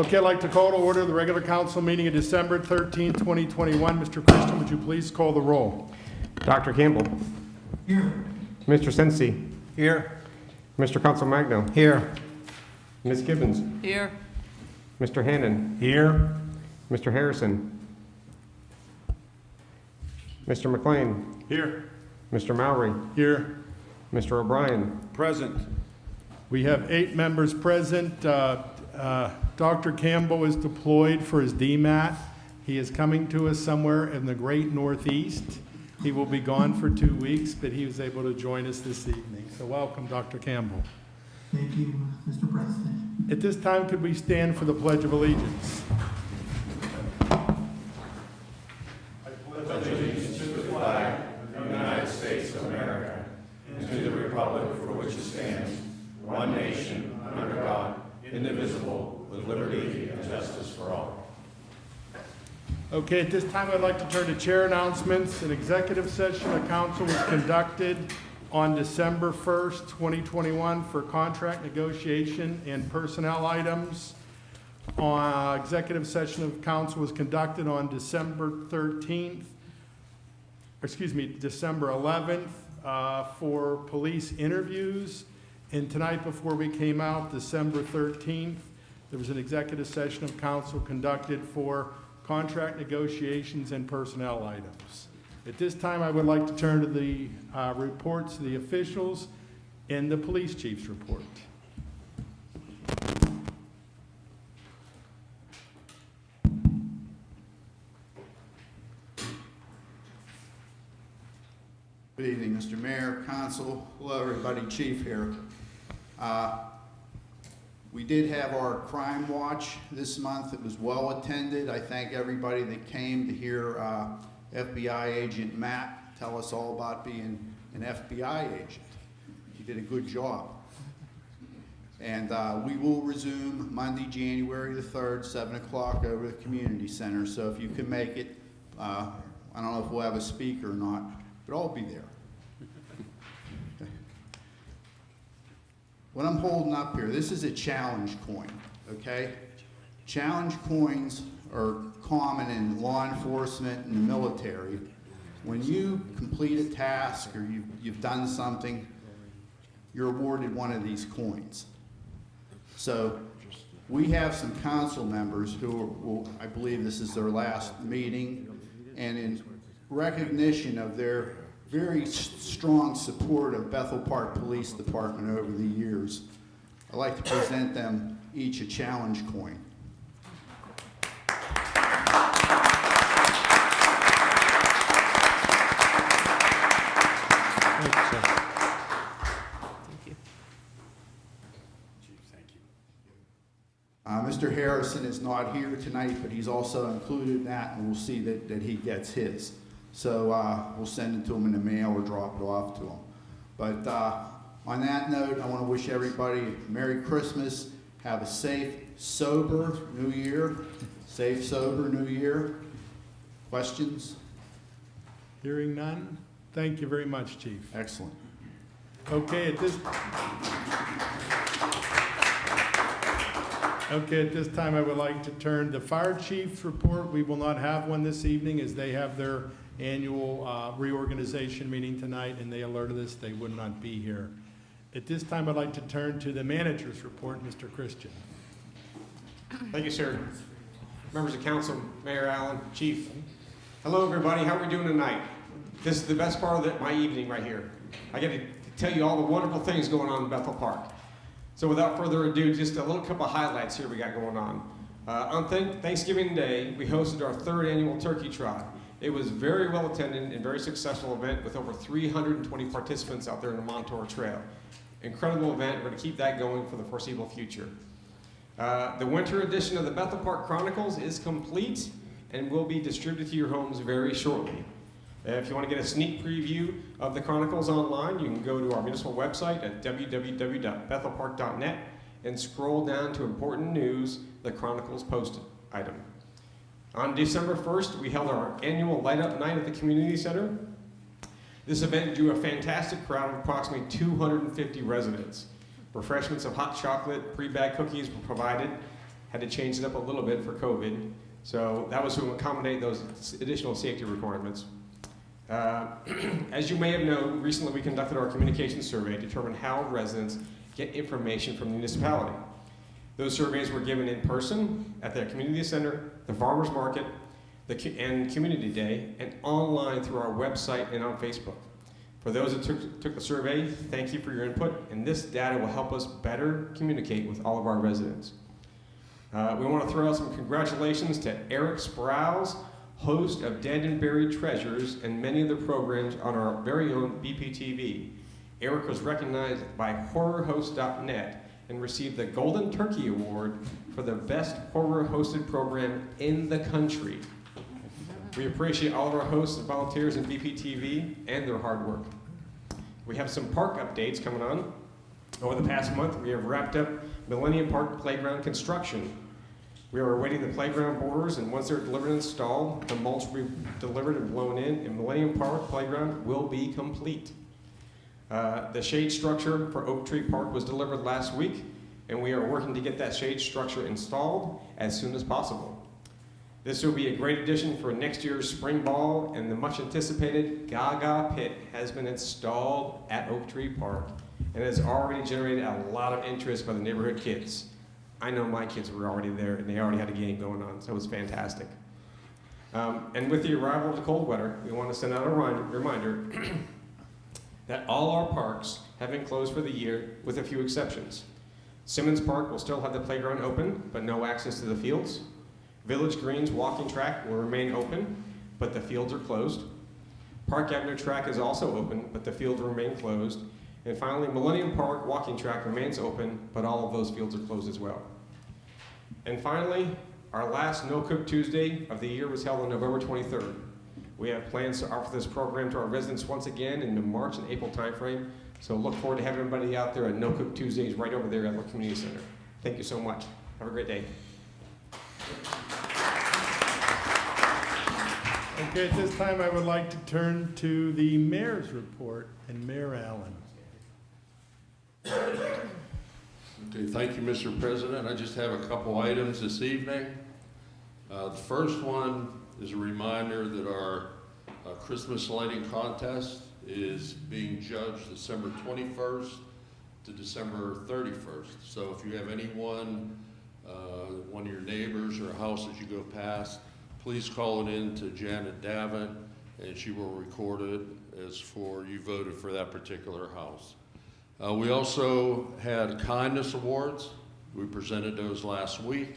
Okay, I'd like to call to order the regular council meeting of December 13, 2021. Mr. Christian, would you please call the roll? Dr. Campbell. Here. Mr. Sensi. Here. Mr. Council Magno. Here. Ms. Gibbons. Here. Mr. Hannon. Here. Mr. Harrison. Mr. McLean. Here. Mr. Mowry. Here. Mr. O'Brien. Present. We have 8 members present. Dr. Campbell is deployed for his DMAT. He is coming to us somewhere in the great Northeast. He will be gone for 2 weeks, but he was able to join us this evening. So welcome, Dr. Campbell. Thank you, Mr. President. At this time, could we stand for the Pledge of Allegiance? Okay, at this time, I'd like to turn to chair announcements. An executive session of council was conducted on December 1st, 2021 for contract negotiation and personnel items. Executive session of council was conducted on December 11th for police interviews. And tonight, before we came out, December 13th, there was an executive session of council conducted for contract negotiations and personnel items. At this time, I would like to turn to the reports of the officials and the police chief's report. Good evening, Mr. Mayor, Council. Hello, everybody. Chief here. We did have our crime watch this month. It was well attended. I thank everybody that came to hear FBI agent Matt tell us all about being an FBI agent. He did a good job. And we will resume Monday, January the 3rd, 7 o'clock over at the community center. So if you can make it, I don't know if we'll have a speaker or not, but I'll be there. What I'm holding up here, this is a challenge coin, okay? Challenge coins are common in law enforcement and the military. When you complete a task or you've done something, you're awarded one of these coins. So we have some council members who I believe this is their last meeting, and in recognition of their very strong support of Bethel Park Police Department over the years, I'd like to present them each a challenge coin. Thank you, sir. Thank you. Mr. Harrison is not here tonight, but he's also included in that, and we'll see that he gets his. So we'll send it to him in the mail or drop it off to him. But on that note, I want to wish everybody a Merry Christmas. Have a safe, sober New Year. Safe, sober New Year. Questions? Hearing none, thank you very much, Chief. Excellent. Okay, at this time, I would like to turn the fire chief's report. We will not have one this evening as they have their annual reorganization meeting tonight, and they alerted us they would not be here. At this time, I'd like to turn to the manager's report, Mr. Christian. Thank you, sir. Members of council, Mayor Allen, Chief. Hello, everybody. How are we doing tonight? This is the best part of my evening right here. I get to tell you all the wonderful things going on in Bethel Park. So without further ado, just a little couple of highlights here we got going on. On Thanksgiving Day, we hosted our 3rd annual turkey trot. It was very well attended and very successful event with over 320 participants out there in the Montour Trail. Incredible event. We're going to keep that going for the foreseeable future. The winter edition of the Bethel Park Chronicles is complete and will be distributed to your homes very shortly. If you want to get a sneak preview of the Chronicles online, you can go to our municipal website at www.bethelpark.net and scroll down to important news, the Chronicles posted item. On December 1st, we held our annual Light Up Night at the Community Center. This event drew a fantastic crowd of approximately 250 residents. Refreshments of hot chocolate, pre-bagged cookies were provided. had to change it up a little bit for COVID. So that was to accommodate those additional safety requirements. As you may have known, recently we conducted our communication survey to determine how residents get information from the municipality. Those surveys were given in person at the community center, the farmers market, and community day, and online through our website and on Facebook. For those that took the survey, thank you for your input, and this data will help us better communicate with all of our residents. We want to throw out some congratulations to Eric Sprouse, host of Dead and Buried Treasures and many other programs on our very own BPTV. Eric was recognized by HorrorHost.net and received the Golden Turkey Award for the best horror hosted program in the country. We appreciate all of our hosts and volunteers in BPTV and their hard work. We have some park updates coming on. Over the past month, we have wrapped up Millennium Park playground construction. We are awaiting the playground borders, and once they're delivered and installed, the mulch will be delivered and blown in, and Millennium Park playground will be complete. The shade structure for Oak Tree Park was delivered last week, and we are working to get that shade structure installed as soon as possible. This will be a great addition for next year's spring ball, and the much anticipated Gaga Pit has been installed at Oak Tree Park and has already generated a lot of interest by the neighborhood kids. I know my kids were already there, and they already had a game going on, so it was fantastic. And with the arrival of the cold weather, we want to send out a reminder that all our parks have been closed for the year with a few exceptions. Simmons Park will still have the playground open, but no access to the fields. Village Green's walking track will remain open, but the fields are closed. Park Avenue track is also open, but the fields remain closed. And finally, Millennium Park walking track remains open, but all of those fields are closed as well. And finally, our last No Cook Tuesday of the year was held on November 23rd. We have plans to offer this program to our residents once again in the March and April timeframe. So look forward to having everybody out there at No Cook Tuesdays right over there at the community center. Thank you so much. Have a great day. Okay, at this time, I would like to turn to the mayor's report and Mayor Allen. Okay, thank you, Mr. President. I just have a couple items this evening. The first one is a reminder that our Christmas lighting contest is being judged December 21st to December 31st. So if you have anyone, one of your neighbors or a house that you go past, please call it in to Janet Davin, and she will record it as for you voted for that particular house. We also had kindness awards. We presented those last week.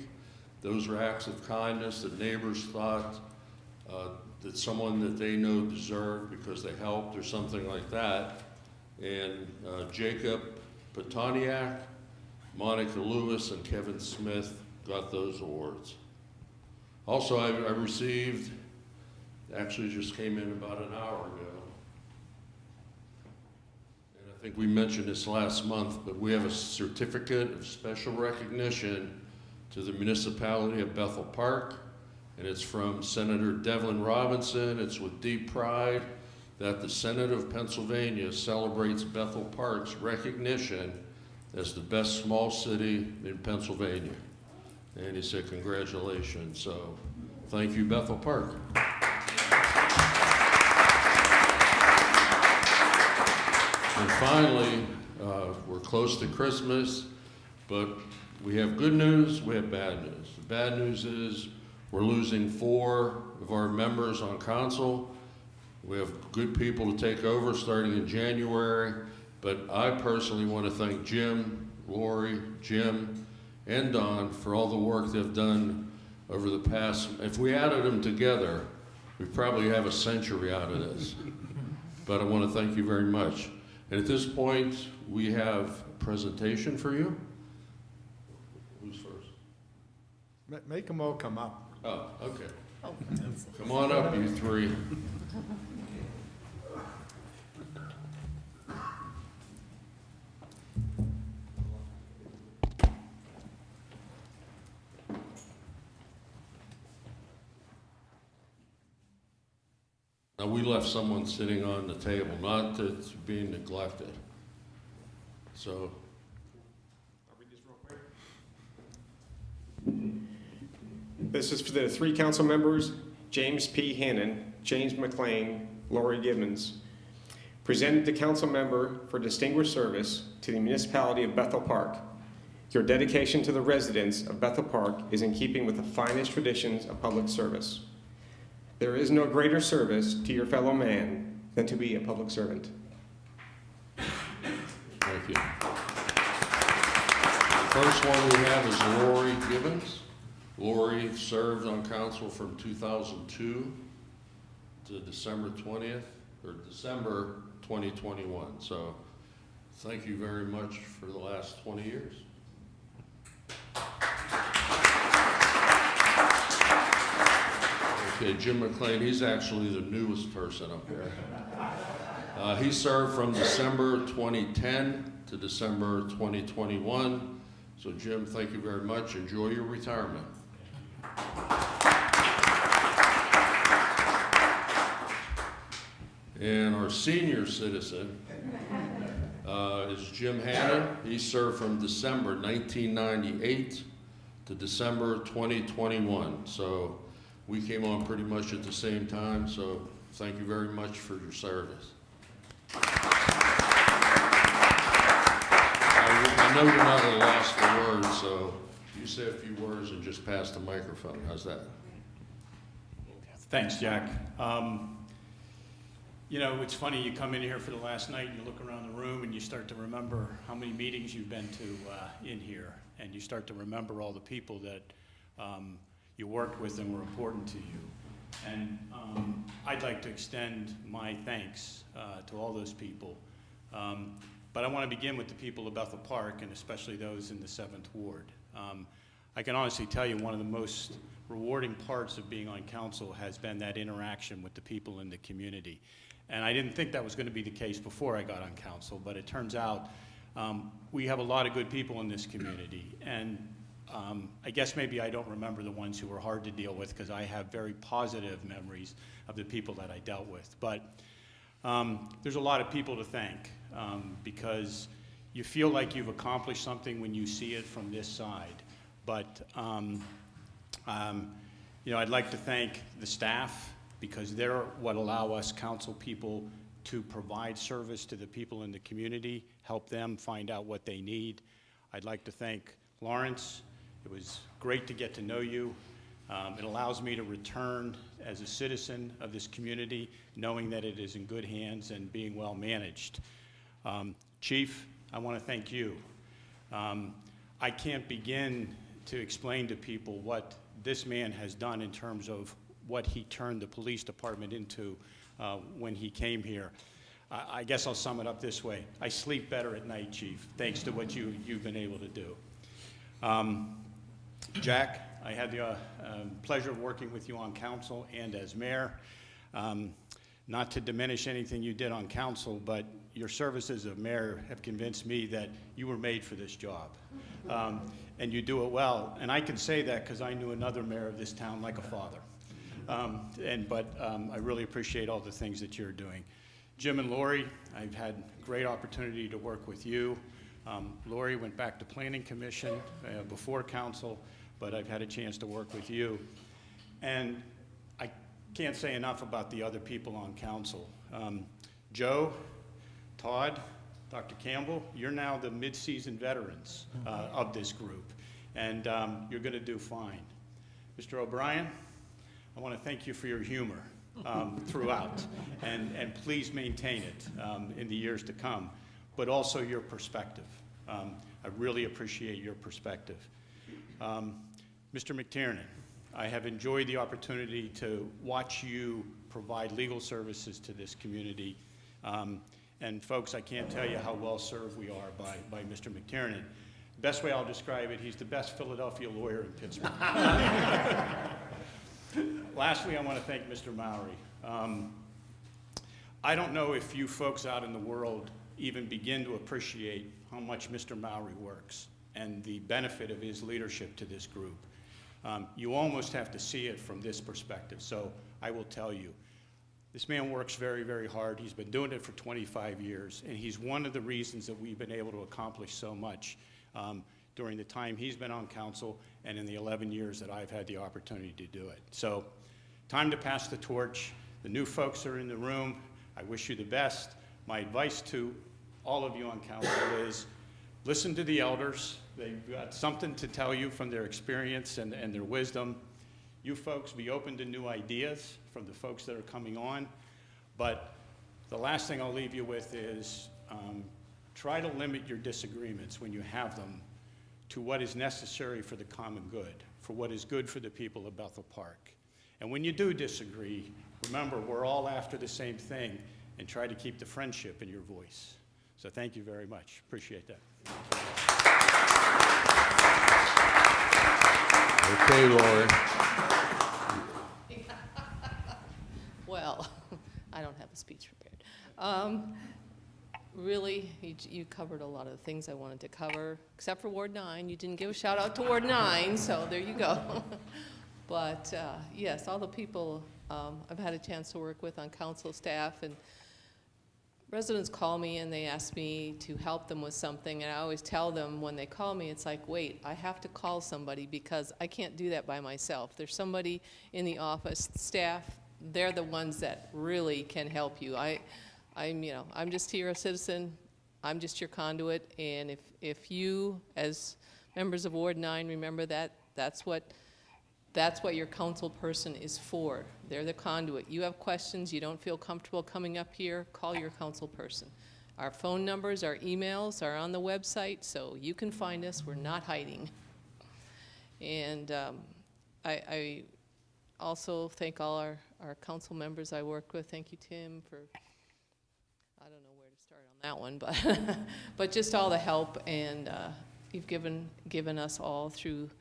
Those are acts of kindness that neighbors thought that someone that they know deserved because they helped or something like that. And Jacob Petoniak, Monica Lewis, and Kevin Smith got those awards. Also, I received, actually just came in about an hour ago, and I think we mentioned this last month, but we have a certificate of special recognition to the municipality of Bethel Park, and it's from Senator Devlin Robinson. It's with deep pride that the Senate of Pennsylvania celebrates Bethel Park's recognition as the best small city in Pennsylvania. And he said, congratulations. So thank you, Bethel Park. And finally, we're close to Christmas, but we have good news, we have bad news. The bad news is we're losing 4 of our members on council. We have good people to take over starting in January, but I personally want to thank Jim, Lori, Jim, and Don for all the work they've done over the past. If we added them together, we probably have a century out of this. But I want to thank you very much. And at this point, we have a presentation for you. Who's first? Make them all come up. Oh, okay. Come on up, you 3. Now, we left someone sitting on the table, not that it's being neglected. So, I'll read this real quick. This is for the 3 council members, James P. Hannon, James McLean, Lori Gibbons. Presented to council member for distinguished service to the municipality of Bethel Park. Your dedication to the residents of Bethel Park is in keeping with the finest traditions of public service. There is no greater service to your fellow man than to be a public servant. Thank you. The first one we have is Lori Gibbons. Lori served on council from 2002 to December 20th, or December 2021. So thank you very much for the last 20 years. Okay, Jim McLean, he's actually the newest person up here. He served from December 2010 to December 2021. So Jim, thank you very much. Enjoy your retirement. And our senior citizen is Jim Hannon. He served from December 1998 to December 2021. So we came on pretty much at the same time, so thank you very much for your service. I know you're not at a loss for words, so you say a few words and just pass the microphone. How's that? Thanks, Jack. You know, it's funny, you come in here for the last night and you look around the room and you start to remember how many meetings you've been to in here, and you start to remember all the people that you worked with and were important to you. And I'd like to extend my thanks to all those people. But I want to begin with the people of Bethel Park, and especially those in the 7th Ward. I can honestly tell you one of the most rewarding parts of being on council has been that interaction with the people in the community. And I didn't think that was going to be the case before I got on council, but it turns out we have a lot of good people in this community. And I guess maybe I don't remember the ones who were hard to deal with, because I have very positive memories of the people that I dealt with. But there's a lot of people to thank, because you feel like you've accomplished something when you see it from this side. But you know, I'd like to thank the staff, because they're what allow us council people to provide service to the people in the community, help them find out what they need. I'd like to thank Lawrence. It was great to get to know you. It allows me to return as a citizen of this community, knowing that it is in good hands and being well managed. Chief, I want to thank you. I can't begin to explain to people what this man has done in terms of what he turned the police department into when he came here. I guess I'll sum it up this way. I sleep better at night, Chief, thanks to what you've been able to do. Jack, I had the pleasure of working with you on council and as mayor. Not to diminish anything you did on council, but your services as mayor have convinced me that you were made for this job. And you do it well. And I can say that because I knew another mayor of this town like a father. But I really appreciate all the things that you're doing. Jim and Lori, I've had great opportunity to work with you. Lori went back to Planning Commission before council, but I've had a chance to work with you. And I can't say enough about the other people on council. Joe, Todd, Dr. Campbell, you're now the mid-season veterans of this group, and you're going to do fine. Mr. O'Brien, I want to thank you for your humor throughout, and please maintain it in the years to come, but also your perspective. I really appreciate your perspective. Mr. McTiernan, I have enjoyed the opportunity to watch you provide legal services to this community. And folks, I can't tell you how well served we are by Mr. McTiernan. Best way I'll describe it, he's the best Philadelphia lawyer in Pittsburgh. Lastly, I want to thank Mr. Mowry. I don't know if you folks out in the world even begin to appreciate how much Mr. Mowry works and the benefit of his leadership to this group. You almost have to see it from this perspective, so I will tell you. This man works very, very hard. He's been doing it for 25 years, and he's one of the reasons that we've been able to accomplish so much. during the time he's been on council and in the 11 years that I've had the opportunity to do it. So, time to pass the torch. The new folks are in the room. I wish you the best. My advice to all of you on council is listen to the elders. They've got something to tell you from their experience and their wisdom. You folks be open to new ideas from the folks that are coming on. But the last thing I'll leave you with is try to limit your disagreements when you have them to what is necessary for the common good, for what is good for the people of Bethel Park. And when you do disagree, remember, we're all after the same thing, and try to keep the friendship in your voice. So thank you very much. Appreciate that. Okay, Lori. Well, I don't have a speech prepared. Really, you covered a lot of the things I wanted to cover, except for Ward 9. You didn't give a shout out to Ward 9, so there you go. But yes, all the people I've had a chance to work with on council staff, and residents call me and they ask me to help them with something, and I always tell them when they call me, it's like, wait, I have to call somebody because I can't do that by myself. There's somebody in the office, staff, they're the ones that really can help you. I'm just here a citizen, I'm just your conduit, and if you, as members of Ward 9, remember that, that's what your council person is for. They're the conduit. You have questions, you don't feel comfortable coming up here, call your council person. Our phone numbers, our emails are on the website, so you can find us. We're not hiding. And I also thank all our council members I work with. Thank you, Tim, for, I don't know where to start on that one, but just all the help, and you've given us all through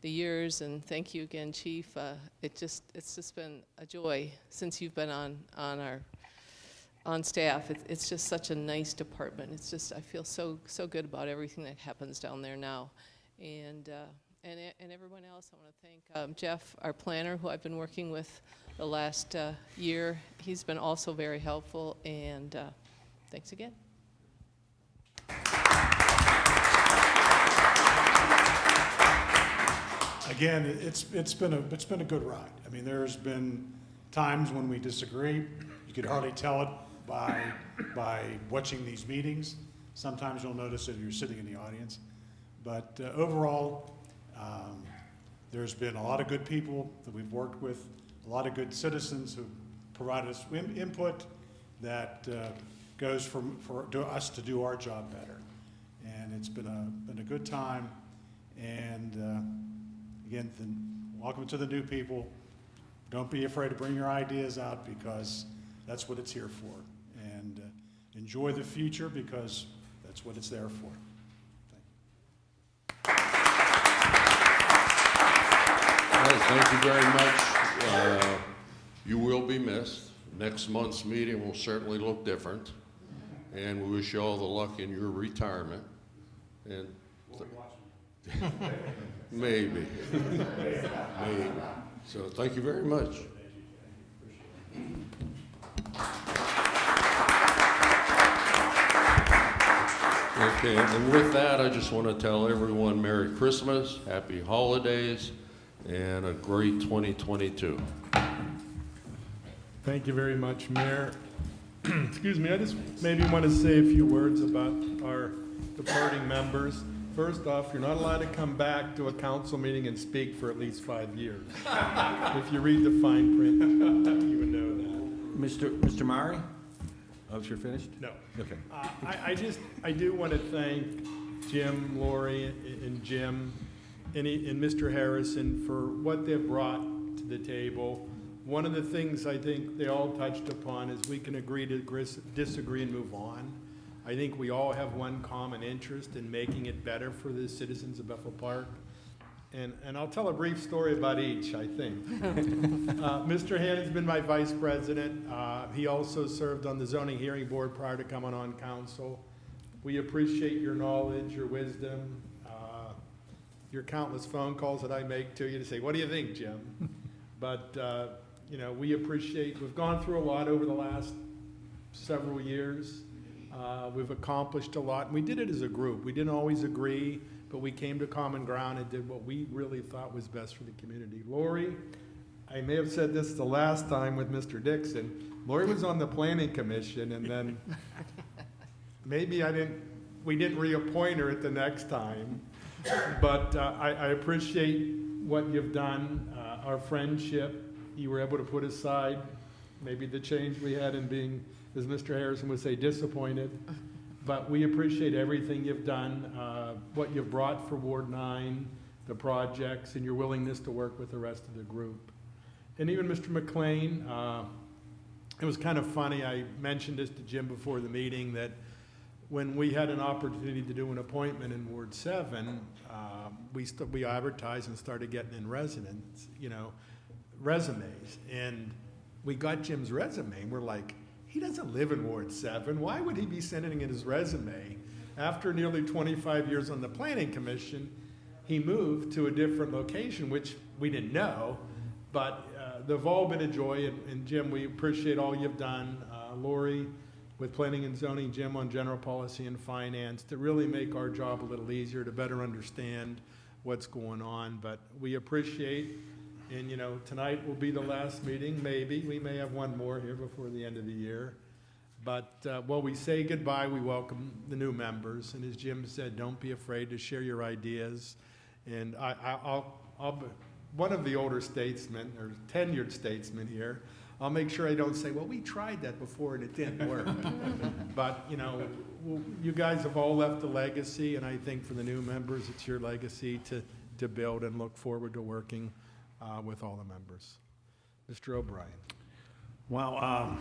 the years, and thank you again, Chief. It's just been a joy since you've been on staff. It's just such a nice department. It's just, I feel so good about everything that happens down there now, and everyone else. I want to thank Jeff, our planner, who I've been working with the last year. He's been also very helpful, and thanks again. Again, it's been a good ride. I mean, there's been times when we disagree. You could hardly tell it by watching these meetings. Sometimes you'll notice it if you're sitting in the audience. But overall, there's been a lot of good people that we've worked with, a lot of good citizens who provided us input that goes for us to do our job better. And it's been a good time. And again, welcome to the new people. Don't be afraid to bring your ideas out, because that's what it's here for. And enjoy the future, because that's what it's there for. All right, thank you very much. You will be missed. Next month's meeting will certainly look different. And we wish you all the luck in your retirement. And maybe. Maybe. So thank you very much. Okay, and with that, I just want to tell everyone Merry Christmas, Happy Holidays, and a great 2022. Thank you very much, Mayor. Excuse me, I just maybe want to say a few words about our departing members. First off, you're not allowed to come back to a council meeting and speak for at least 5 years. If you read the fine print, you would know that. Mr. Murray? Oh, you're finished? No. Okay. I do want to thank Jim, Lori, and Jim, and Mr. Harrison for what they've brought to the table. One of the things I think they all touched upon is we can agree to disagree and move on. I think we all have one common interest in making it better for the citizens of Bethel Park. And I'll tell a brief story about each, I think. Mr. Hannon's been my vice president. He also served on the zoning hearing board prior to coming on council. We appreciate your knowledge, your wisdom, your countless phone calls that I make to you to say, what do you think, Jim? But, we appreciate, we've gone through a lot over the last several years. We've accomplished a lot, and we did it as a group. We didn't always agree, but we came to common ground and did what we really thought was best for the community. Lori, I may have said this the last time with Mr. Dixon. Lori was on the planning commission, and then maybe we didn't reappoint her at the next time. But I appreciate what you've done, our friendship. You were able to put aside maybe the change we had in being, as Mr. Harrison would say, disappointed. But we appreciate everything you've done, what you've brought for Ward 9, the projects, and your willingness to work with the rest of the group. And even Mr. McLean, it was kind of funny. I mentioned this to Jim before the meeting that when we had an opportunity to do an appointment in Ward 7, we advertised and started getting in resumes. And we got Jim's resume, and we're like, he doesn't live in Ward 7. Why would he be sending in his resume? After nearly 25 years on the Planning Commission, he moved to a different location, which we didn't know, but they've all been a joy, and Jim, we appreciate all you've done. Lori, with Planning and Zoning, Jim on General Policy and Finance, to really make our job a little easier, to better understand what's going on. But we appreciate, and tonight will be the last meeting, maybe. We may have one more here before the end of the year. But while we say goodbye, we welcome the new members. And as Jim said, don't be afraid to share your ideas. And I'll be one of the older statesmen, or tenured statesmen here. I'll make sure I don't say, well, we tried that before and it didn't work. But, you guys have all left a legacy, and I think for the new members, it's your legacy to build, and look forward to working with all the members. Mr. O'Brien. Well,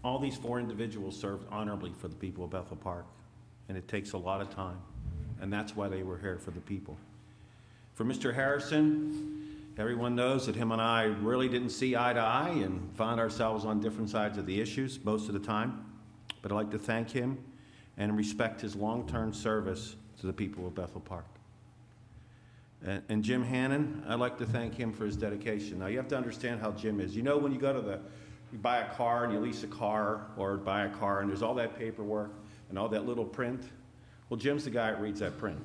all these 4 individuals served honorably for the people of Bethel Park, and it takes a lot of time, and that's why they were here, for the people. For Mr. Harrison, everyone knows that him and I really didn't see eye to eye and found ourselves on different sides of the issues most of the time. But I'd like to thank him and respect his long-term service to the people of Bethel Park. And Jim Hannon, I'd like to thank him for his dedication. Now, you have to understand how Jim is. When you go to you buy a car and you lease a car, or buy a car, and there's all that paperwork and all that little print. Well, Jim's the guy that reads that print.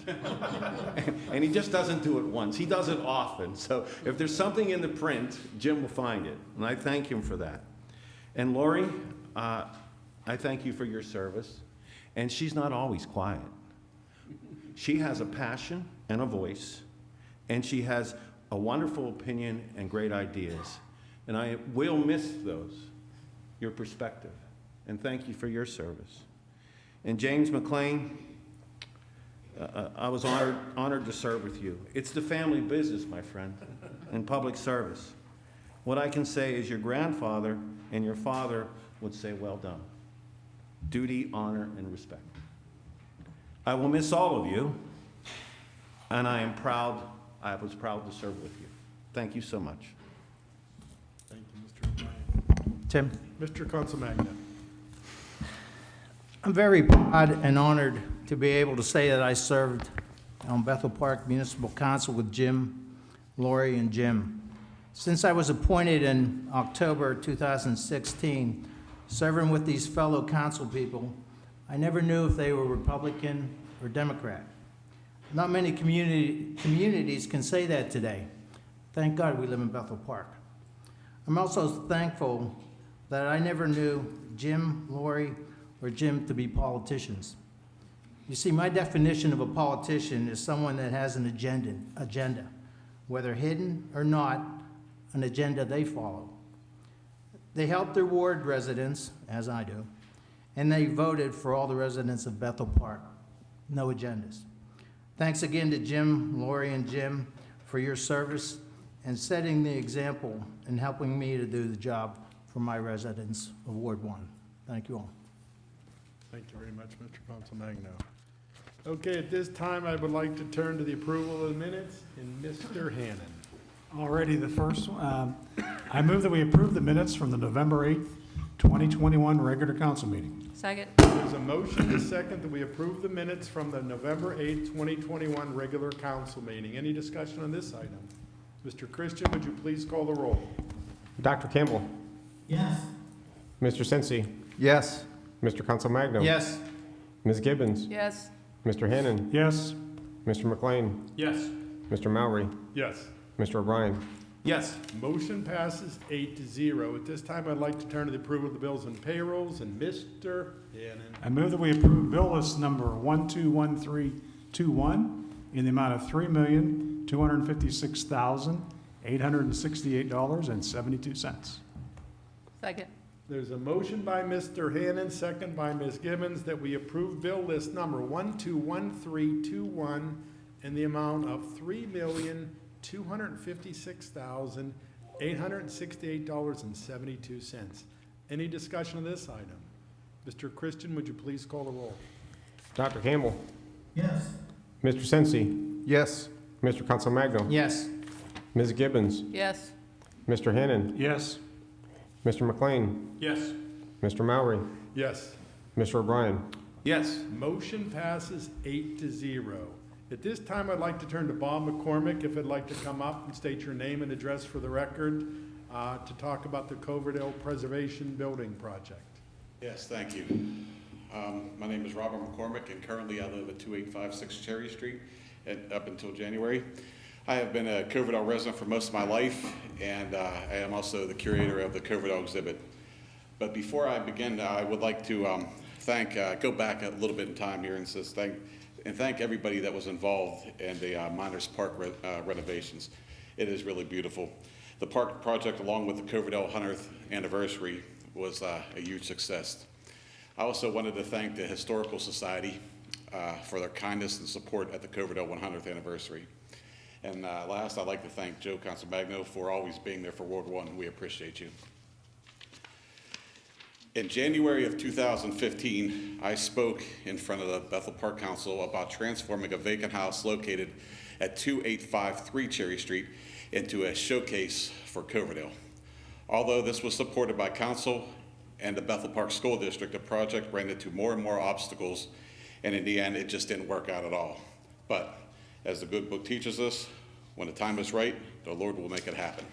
And he just doesn't do it once. He does it often. So if there's something in the print, Jim will find it. And I thank him for that. And Lori, I thank you for your service. And she's not always quiet. She has a passion and a voice. And she has a wonderful opinion and great ideas. And I will miss your perspective. And thank you for your service. And James McLean, I was honored to serve with you. It's the family business, my friend, in public service. What I can say is your grandfather and your father would say, well done. Duty, honor, and respect. I will miss all of you, and I was proud to serve with you. Thank you so much. Thank you, Mr. O'Brien. Tim? Mr. Consolmagna. I'm very proud and honored to be able to say that I served on Bethel Park Municipal Council with Jim, Lori, and Jim. Since I was appointed in October 2016, serving with these fellow council people, I never knew if they were Republican or Democrat. Not many communities can say that today. Thank God we live in Bethel Park. I'm also thankful that I never knew Jim, Lori, or Jim to be politicians. You see, my definition of a politician is someone that has an agenda, whether hidden or not, an agenda they follow. They help their ward residents, as I do, and they voted for all the residents of Bethel Park. No agendas. Thanks again to Jim, Lori, and Jim for your service and setting the example and helping me to do the job for my residents of Ward 1. Thank you all. Thank you very much, Mr. Consolmagno. Okay, at this time, I would like to turn to the approval of the minutes, and Mr. Hannon. Already the first one. I move that we approve the minutes from the November 8th, 2021 regular council meeting. Second. There's a motion to second that we approve the minutes from the November 8th, 2021 regular council meeting. Any discussion on this item? Mr. Christian, would you please call the roll? Dr. Campbell, Yes. Mr. Sensi, Yes. Mr. Consolmagno. Yes. Ms. Gibbons, Yes. Mr. Hannon, Yes. Mr. McLean, Yes. Mr. Mowry, Yes. Mr. O'Brien. Yes. Motion passes 8-0. At this time, I'd like to turn to the approval of the bills and payrolls, and Mr. Hannon. I move that we approve bill list number 121321 in the amount of $3,256,868.72. Second. There's a motion by Mr. Hannon, second by Ms. Gibbons, that we approve bill list number 121321 in the amount of $3,256,868.72. Any discussion of this item? Mr. Christian, would you please call the roll? Dr. Campbell, Yes. Mr. Sensi, Yes. Mr. Consolmagno, Yes. Ms. Gibbons, Yes. Mr. Hannon, Yes. Mr. McLean, Yes. Mr. Mowry, Yes. Mr. O'Brien. Yes. Motion passes 8-0. At this time, I'd like to turn to Bob McCormick, if he'd like to come up and state your name and address for the record, to talk about the Coverdale Preservation Building Project. Yes, thank you. My name is Robert McCormick, and currently I live at 2856 Cherry Street up until January. I have been a Coverdale resident for most of my life, and I am also the curator of the Coverdale exhibit. But before I begin, I would like to go back a little bit in time here and thank everybody that was involved in the Miners Park renovations. It is really beautiful. The park project, along with the Coverdale 100th anniversary, was a huge success. I also wanted to thank the Historical Society for their kindness and support at the Coverdale 100th anniversary. And last, I'd like to thank Joe Consolmagno for always being there for World War I. We appreciate you. In January of 2015, I spoke in front of the Bethel Park Council about transforming a vacant house located at 2853 Cherry Street into a showcase for Coverdale. Although this was supported by council and the Bethel Park School District, the project ran into more and more obstacles, and in the end, it just didn't work out at all. But as the good book teaches us, when the time is right, the Lord will make it happen.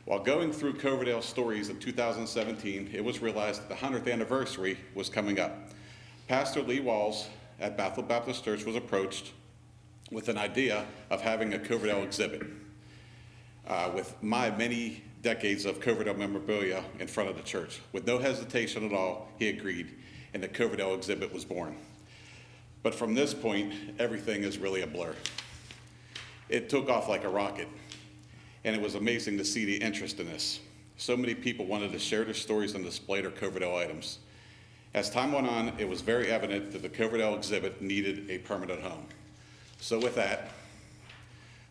While going through Coverdale stories in 2017, it was realized that the 100th anniversary was coming up. Pastor Lee Walls at Bethel Baptist Church was approached with an idea of having a Coverdale exhibit. With my many decades of Coverdale memorabilia in front of the church. With no hesitation at all, he agreed, and the Coverdale exhibit was born. But from this point, everything is really a blur. It took off like a rocket, and it was amazing to see the interest in this. So many people wanted to share their stories and display their Coverdale items. As time went on, it was very evident that the Coverdale exhibit needed a permanent home. So with that,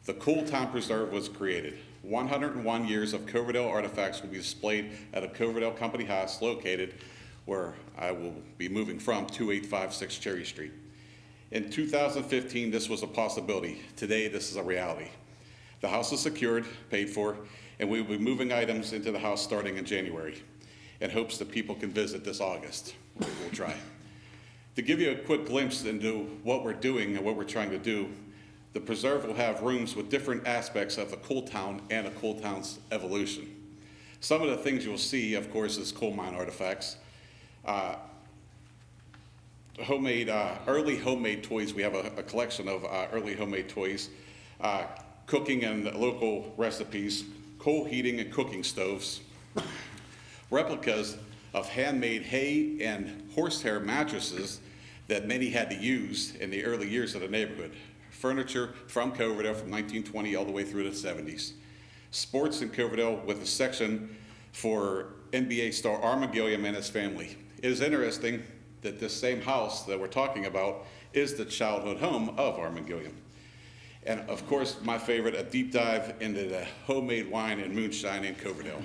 the Cool Town Preserve was created. 101 years of Coverdale artifacts will be displayed at a Coverdale Company House located where I will be moving from, 2856 Cherry Street. In 2015, this was a possibility. Today, this is a reality. The house is secured, paid for, and we will be moving items into the house starting in January in hopes that people can visit this August. We'll try. To give you a quick glimpse into what we're doing and what we're trying to do, the preserve will have rooms with different aspects of the coal town and a coal town's evolution. Some of the things you'll see, of course, is coal mine artifacts. Early homemade toys. We have a collection of early homemade toys. Cooking and local recipes, coal heating and cooking stoves, replicas of handmade hay and horsehair mattresses that many had to use in the early years of the neighborhood. Furniture from Coverdale from 1920 all the way through the 70s. Sports in Coverdale with a section for NBA star Armin Gilliam and his family. It is interesting that this same house that we're talking about is the childhood home of Armin Gilliam. And of course, my favorite, a deep dive into the homemade wine and moonshine in Coverdale.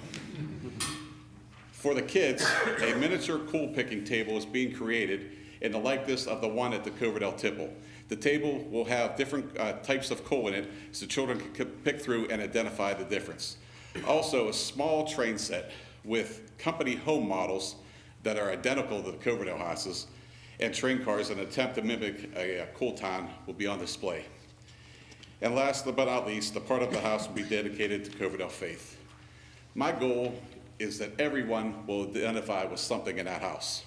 For the kids, a miniature coal picking table is being created in the likeness of the one at the Coverdale Tipple. The table will have different types of coal in it so children can pick through and identify the difference. Also, a small train set with company home models that are identical to the Coverdale houses and train cars in an attempt to mimic a coal town will be on display. And last but not least, the part of the house will be dedicated to Coverdale faith. My goal is that everyone will identify with something in that house.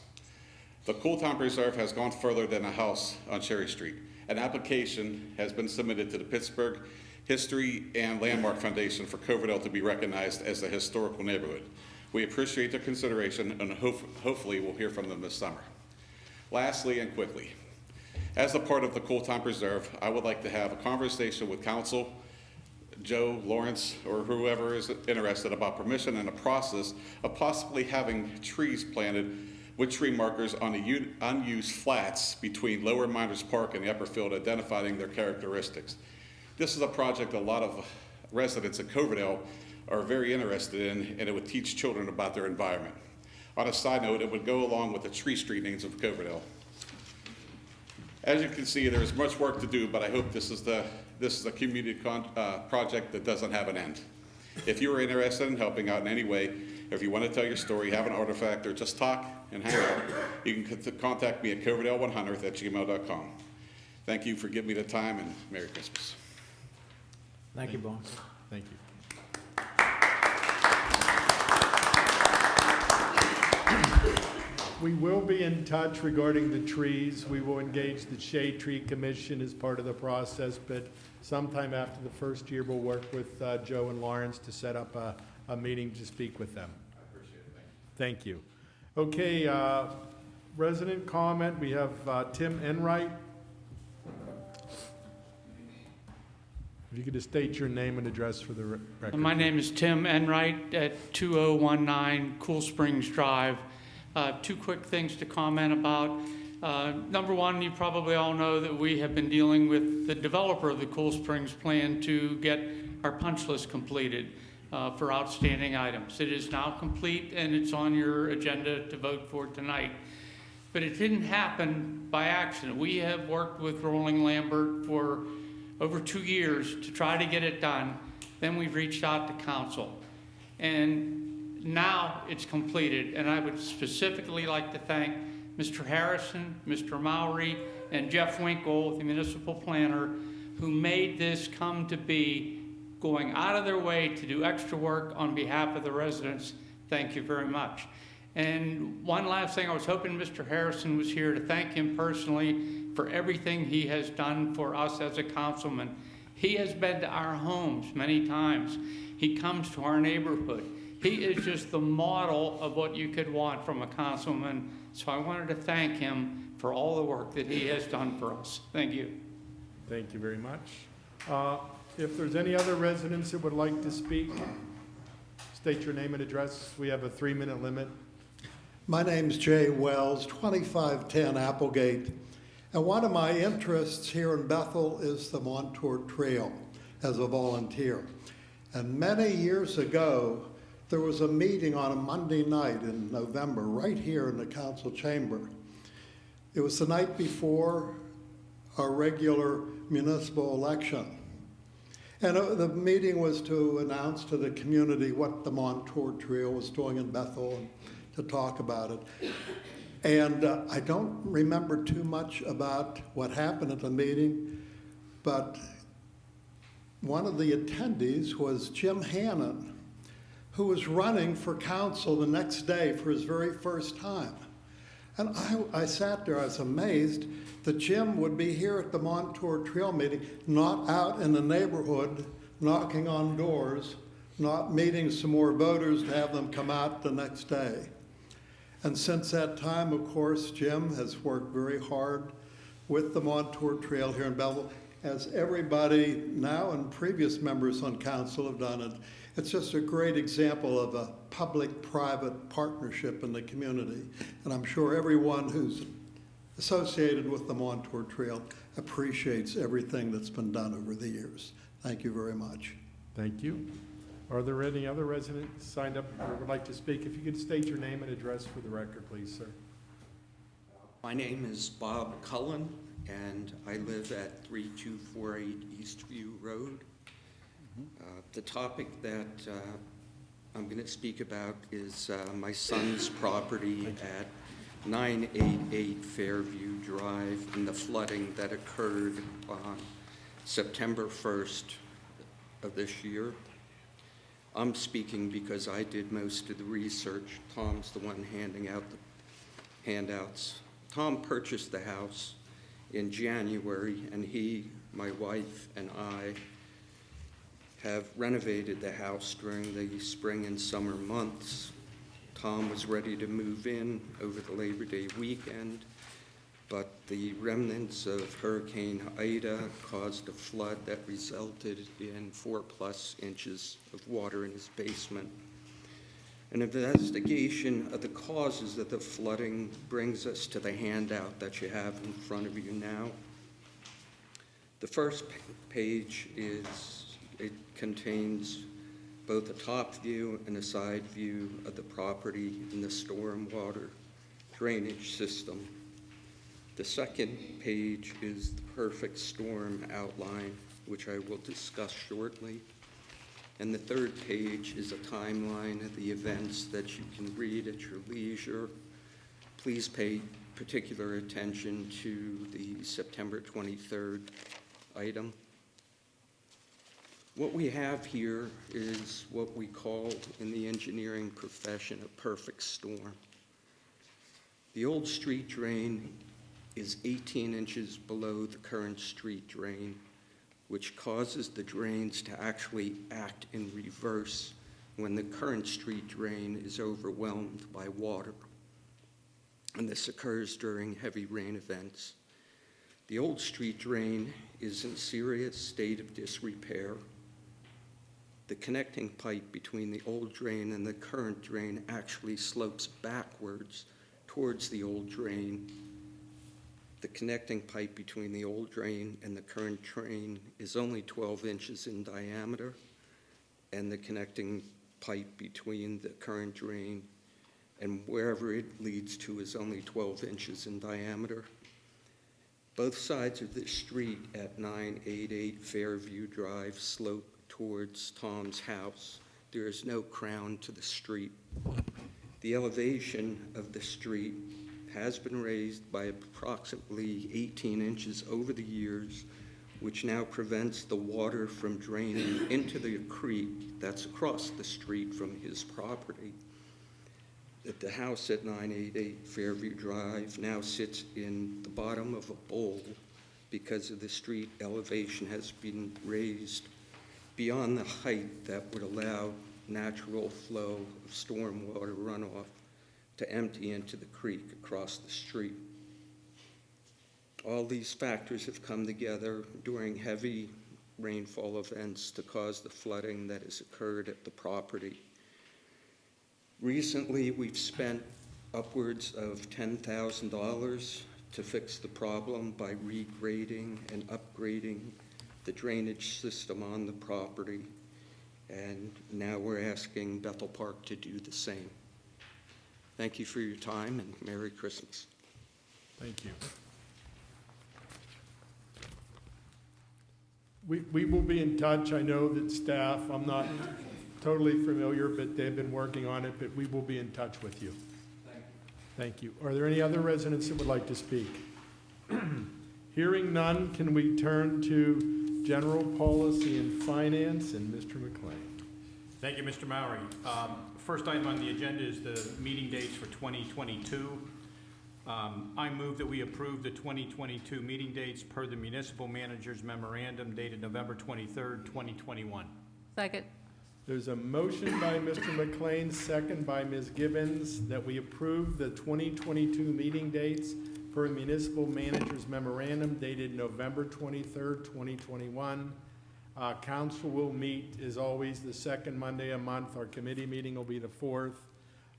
The Cool Town Preserve has gone further than a house on Cherry Street. an application has been submitted to the Pittsburgh History and Landmark Foundation for Coverdale to be recognized as a historical neighborhood. We appreciate their consideration and hopefully we'll hear from them this summer. Lastly and quickly, as a part of the Cool Time Preserve, I would like to have a conversation with council, Joe, Lawrence, or whoever is interested about permission and the process of possibly having trees planted with tree markers on the unused flats between Lower Miners Park and the upper field, identifying their characteristics. This is a project a lot of residents in Coverdale are very interested in, and it would teach children about their environment. On a side note, it would go along with the tree street names of Coverdale. As you can see, there is much work to do, but I hope this is a community project that doesn't have an end. If you are interested in helping out in any way, if you want to tell your story, have an artifact, or just talk and hang out, you can contact me at coverdale100@gmail.com. Thank you for giving me the time, and Merry Christmas. Thank you, Bob. Thank you. We will be in touch regarding the trees. We will engage the Shade Tree Commission as part of the process, but sometime after the first year, we'll work with Joe and Lawrence to set up a meeting to speak with them. I appreciate it. Thank you. Okay, resident comment. We have Tim Enright. If you could just state your name and address for the record. My name is Tim Enright at 2019 Cool Springs Drive. Two quick things to comment about. Number one, you probably all know that we have been dealing with the developer of the Cool Springs plan to get our punch list completed for outstanding items. It is now complete and it's on your agenda to vote for tonight. But it didn't happen by accident. We have worked with Rolling Lambert for over 2 years to try to get it done. Then we've reached out to council. And now it's completed, and I would specifically like to thank Mr. Harrison, Mr. Mowry, and Jeff Winkle, the municipal planner, who made this come to be, going out of their way to do extra work on behalf of the residents. Thank you very much. And one last thing, I was hoping Mr. Harrison was here to thank him personally for everything he has done for us as a councilman. He has been to our homes many times. He comes to our neighborhood. He is just the model of what you could want from a councilman. So I wanted to thank him for all the work that he has done for us. Thank you. Thank you very much. If there's any other residents that would like to speak, state your name and address. We have a 3-minute limit. My name's Jay Wells, 2510 Applegate. And one of my interests here in Bethel is the Montour Trail as a volunteer. And many years ago, there was a meeting on a Monday night in November right here in the council chamber. It was the night before our regular municipal election. And the meeting was to announce to the community what the Montour Trail was doing in Bethel and to talk about it. And I don't remember too much about what happened at the meeting, but one of the attendees was Jim Hannon, who was running for council the next day for his very first time. And I sat there, I was amazed that Jim would be here at the Montour Trail meeting, not out in the neighborhood, knocking on doors, not meeting some more voters to have them come out the next day. And since that time, of course, Jim has worked very hard with the Montour Trail here in Belleville, as everybody now and previous members on council have done it. It's just a great example of a public-private partnership in the community. And I'm sure everyone who's associated with the Montour Trail appreciates everything that's been done over the years. Thank you very much. Thank you. Are there any other residents signed up or would like to speak? If you could state your name and address for the record, please, sir. My name is Bob Cullen, and I live at 3248 Eastview Road. The topic that I'm going to speak about is my son's property at 988 Fairview Drive and the flooding that occurred on September 1st of this year. I'm speaking because I did most of the research. Tom's the one handing out the handouts. Tom purchased the house in January, and he, my wife, and I have renovated the house during the spring and summer months. Tom was ready to move in over the Labor Day weekend, but the remnants of Hurricane Ida caused a flood that resulted in 4+ inches of water in his basement. An investigation of the causes of the flooding brings us to the handout that you have in front of you now. The first page contains both a top view and a side view of the property and the stormwater drainage system. The second page is the perfect storm outline, which I will discuss shortly. And the third page is a timeline of the events that you can read at your leisure. Please pay particular attention to the September 23rd item. What we have here is what we call in the engineering profession a perfect storm. The old street drain is 18 inches below the current street drain, which causes the drains to actually act in reverse when the current street drain is overwhelmed by water. And this occurs during heavy rain events. The old street drain is in serious state of disrepair. The connecting pipe between the old drain and the current drain actually slopes backwards towards the old drain. The connecting pipe between the old drain and the current drain is only 12 inches in diameter, and the connecting pipe between the current drain and wherever it leads to is only 12 inches in diameter. Both sides of the street at 988 Fairview Drive slope towards Tom's house. There is no crown to the street. The elevation of the street has been raised by approximately 18 inches over the years, which now prevents the water from draining into the creek that's across the street from his property. The house at 988 Fairview Drive now sits in the bottom of a bowl because of the street elevation has been raised beyond the height that would allow natural flow of stormwater runoff to empty into the creek across the street. All these factors have come together during heavy rainfall events to cause the flooding that has occurred at the property. Recently, we've spent upwards of $10,000 to fix the problem by regrading and upgrading the drainage system on the property, and now we're asking Bethel Park to do the same. Thank you for your time, and Merry Christmas. Thank you. We will be in touch. I know that staff, I'm not totally familiar, but they've been working on it, but we will be in touch with you. Thank you. Are there any other residents that would like to speak? Hearing none, can we turn to General Policy and Finance and Mr. McLean? Thank you, Mr. Mowry. First item on the agenda is the meeting dates for 2022. I move that we approve the 2022 meeting dates per the municipal manager's memorandum dated November 23rd, 2021. Second. There's a motion by Mr. McLean, second by Ms. Gibbons, that we approve the 2022 meeting dates per municipal manager's memorandum dated November 23rd, 2021. Council will meet, as always, the second Monday a month. Our committee meeting will be the 4th.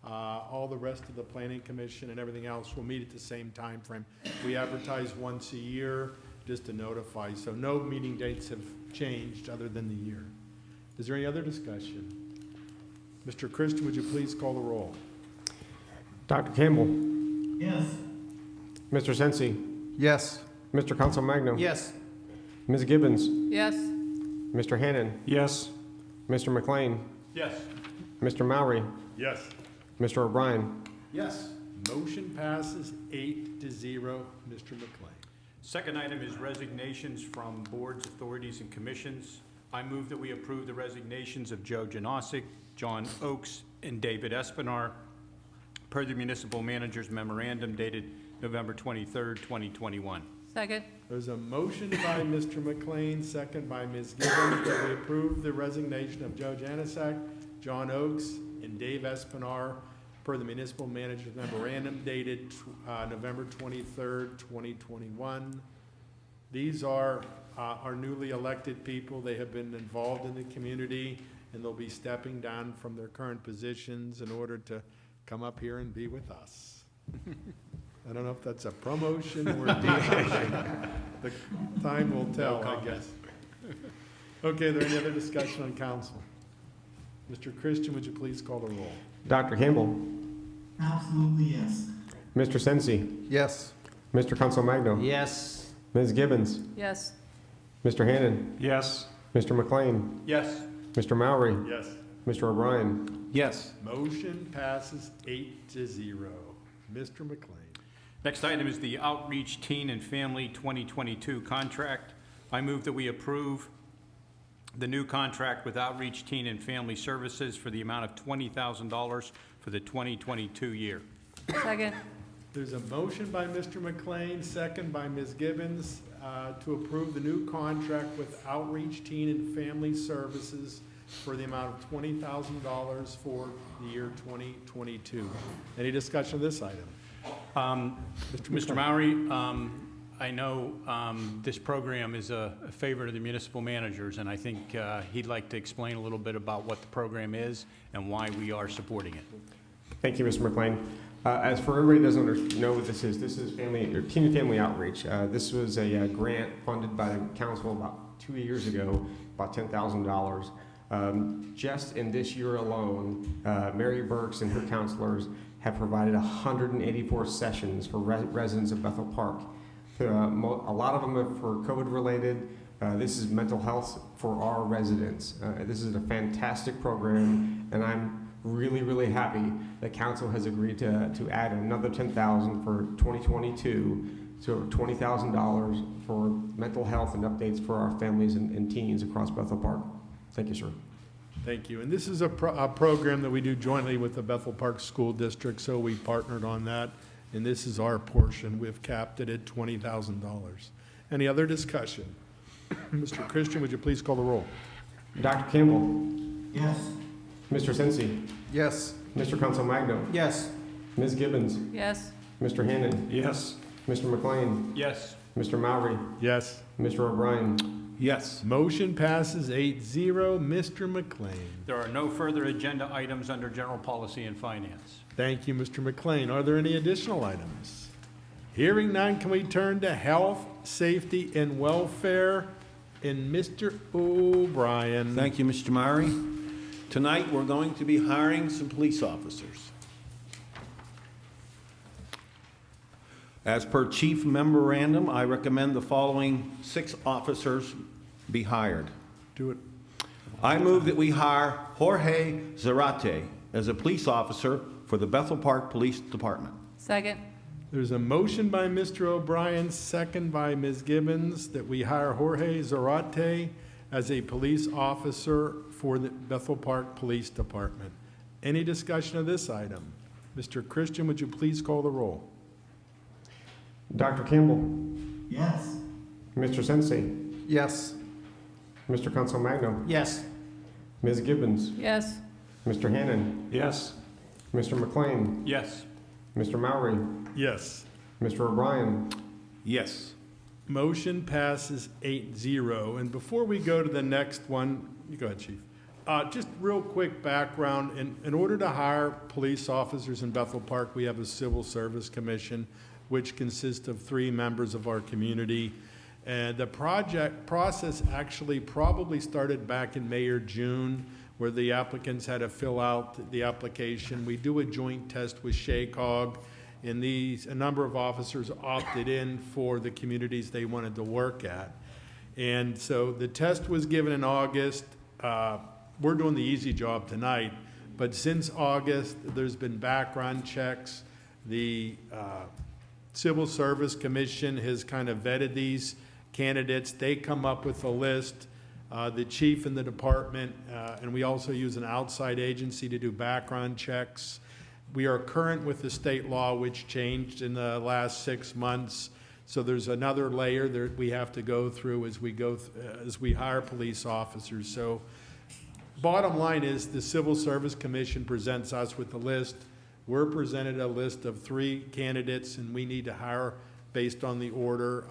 All the rest of the Planning Commission and everything else will meet at the same time frame. We advertise once a year just to notify, so no meeting dates have changed other than the year. Is there any other discussion? Mr. Christian, would you please call the roll? Dr. Campbell. Yes. Mr. Sensi. Yes. Mr. Council Magno. Yes. Ms. Gibbons. Yes. Mr. Hannon. Yes. Mr. McLean. Yes. Mr. Mowry. Yes. Mr. O'Brien. Yes. Motion passes 8-0. Mr. McLean. Second item is resignations from boards, authorities, and commissions. I move that we approve the resignations of Joe Janosic, John Oakes, and David Espinar per the municipal manager's memorandum dated November 23rd, 2021. Second. There's a motion by Mr. McLean, second by Ms. Gibbons, that we approve the resignation of Joe Janasak, John Oakes, and Dave Espinar per the municipal manager's memorandum dated November 23rd, 2021. These are our newly elected people. They have been involved in the community, and they'll be stepping down from their current positions in order to come up here and be with us. I don't know if that's a promotion or a demotion. The time will tell, I guess. Okay, are there any other discussion on council? Mr. Christian, would you please call the roll? Dr. Campbell, Absolutely, yes. Mr. Sensi, Yes. Mr. Council Magno, Yes. Ms. Gibbons, Yes. Mr. Hannon, Yes. Mr. McLean, Yes. Mr. Mowry, Yes. Mr. O'Brien. Yes. Motion passes 8-0. Mr. McLean. Next item is the Outreach Teen and Family 2022 contract. I move that we approve the new contract with Outreach Teen and Family Services for the amount of $20,000 for the 2022 year. Second. There's a motion by Mr. McLean, second by Ms. Gibbons, to approve the new contract with Outreach Teen and Family Services for the amount of $20,000 for the year 2022. Any discussion of this item? Mr. Mowry, I know this program is a favorite of the municipal managers, and I think he'd like to explain a little bit about what the program is and why we are supporting it. Thank you, Mr. McLean. As for everybody who doesn't know what this is family, or Teen and Family Outreach. This was a grant funded by the council about 2 years ago, about $10,000. Just in this year alone, Mary Burks and her counselors have provided 184 sessions for residents of Bethel Park. A lot of them are for COVID related. This is mental health for our residents. This is a fantastic program, and I'm really, really happy that council has agreed to add another $10,000 for 2022, so $20,000 for mental health and updates for our families and teens across Bethel Park. Thank you, sir. Thank you. And this is a program that we do jointly with the Bethel Park School District, so we partnered on that. And this is our portion. We've capped it at $20,000. Any other discussion? Mr. Christian, would you please call the roll? Dr. Campbell, Yes. Mr. Sensi, Yes. Mr. Council Magno, Yes. Ms. Gibbons, Yes. Mr. Hannon, Yes. Mr. McLean, Yes. Mr. Mowry, Yes. Mr. O'Brien. Yes. Motion passes 8-0. Mr. McLean. There are no further agenda items under General Policy and Finance. Thank you, Mr. McLean. Are there any additional items? Hearing none, can we turn to health, safety, and welfare? And Mr. O'Brien. Thank you, Mr. Mowry. Tonight, we're going to be hiring some police officers. As per chief memorandum, I recommend the following 6 officers be hired. Do it. I move that we hire Jorge Zarate as a police officer for the Bethel Park Police Department. Second. There's a motion by Mr. O'Brien, second by Ms. Gibbons, that we hire Jorge Zarate as a police officer for the Bethel Park Police Department. Any discussion of this item? Mr. Christian, would you please call the roll? Dr. Campbell, Yes. Mr. Sensi, Yes. Mr. Council Magno, Yes. Ms. Gibbons, Yes. Mr. Hannon, Yes. Mr. McLean, Yes. Mr. Mowry, Yes. Mr. O'Brien. Yes. Motion passes 8-0. And before we go to the next one, you go ahead, Chief. Just real quick background. In order to hire police officers in Bethel Park, we have a Civil Service Commission, which consists of 3 members of our community. And the process actually probably started back in May or June, where the applicants had to fill out the application. We do a joint test with SHACOG, and a number of officers opted in for the communities they wanted to work at. And so the test was given in August. We're doing the easy job tonight, but since August, there's been background checks. The Civil Service Commission has kind of vetted these candidates. They come up with a list. The chief in the department, and we also use an outside agency to do background checks. We are current with the state law, which changed in the last 6 months. So there's another layer that we have to go through as we hire police officers. So bottom line is the Civil Service Commission presents us with a list. We're presented a list of 3 candidates, and we need to hire based on the order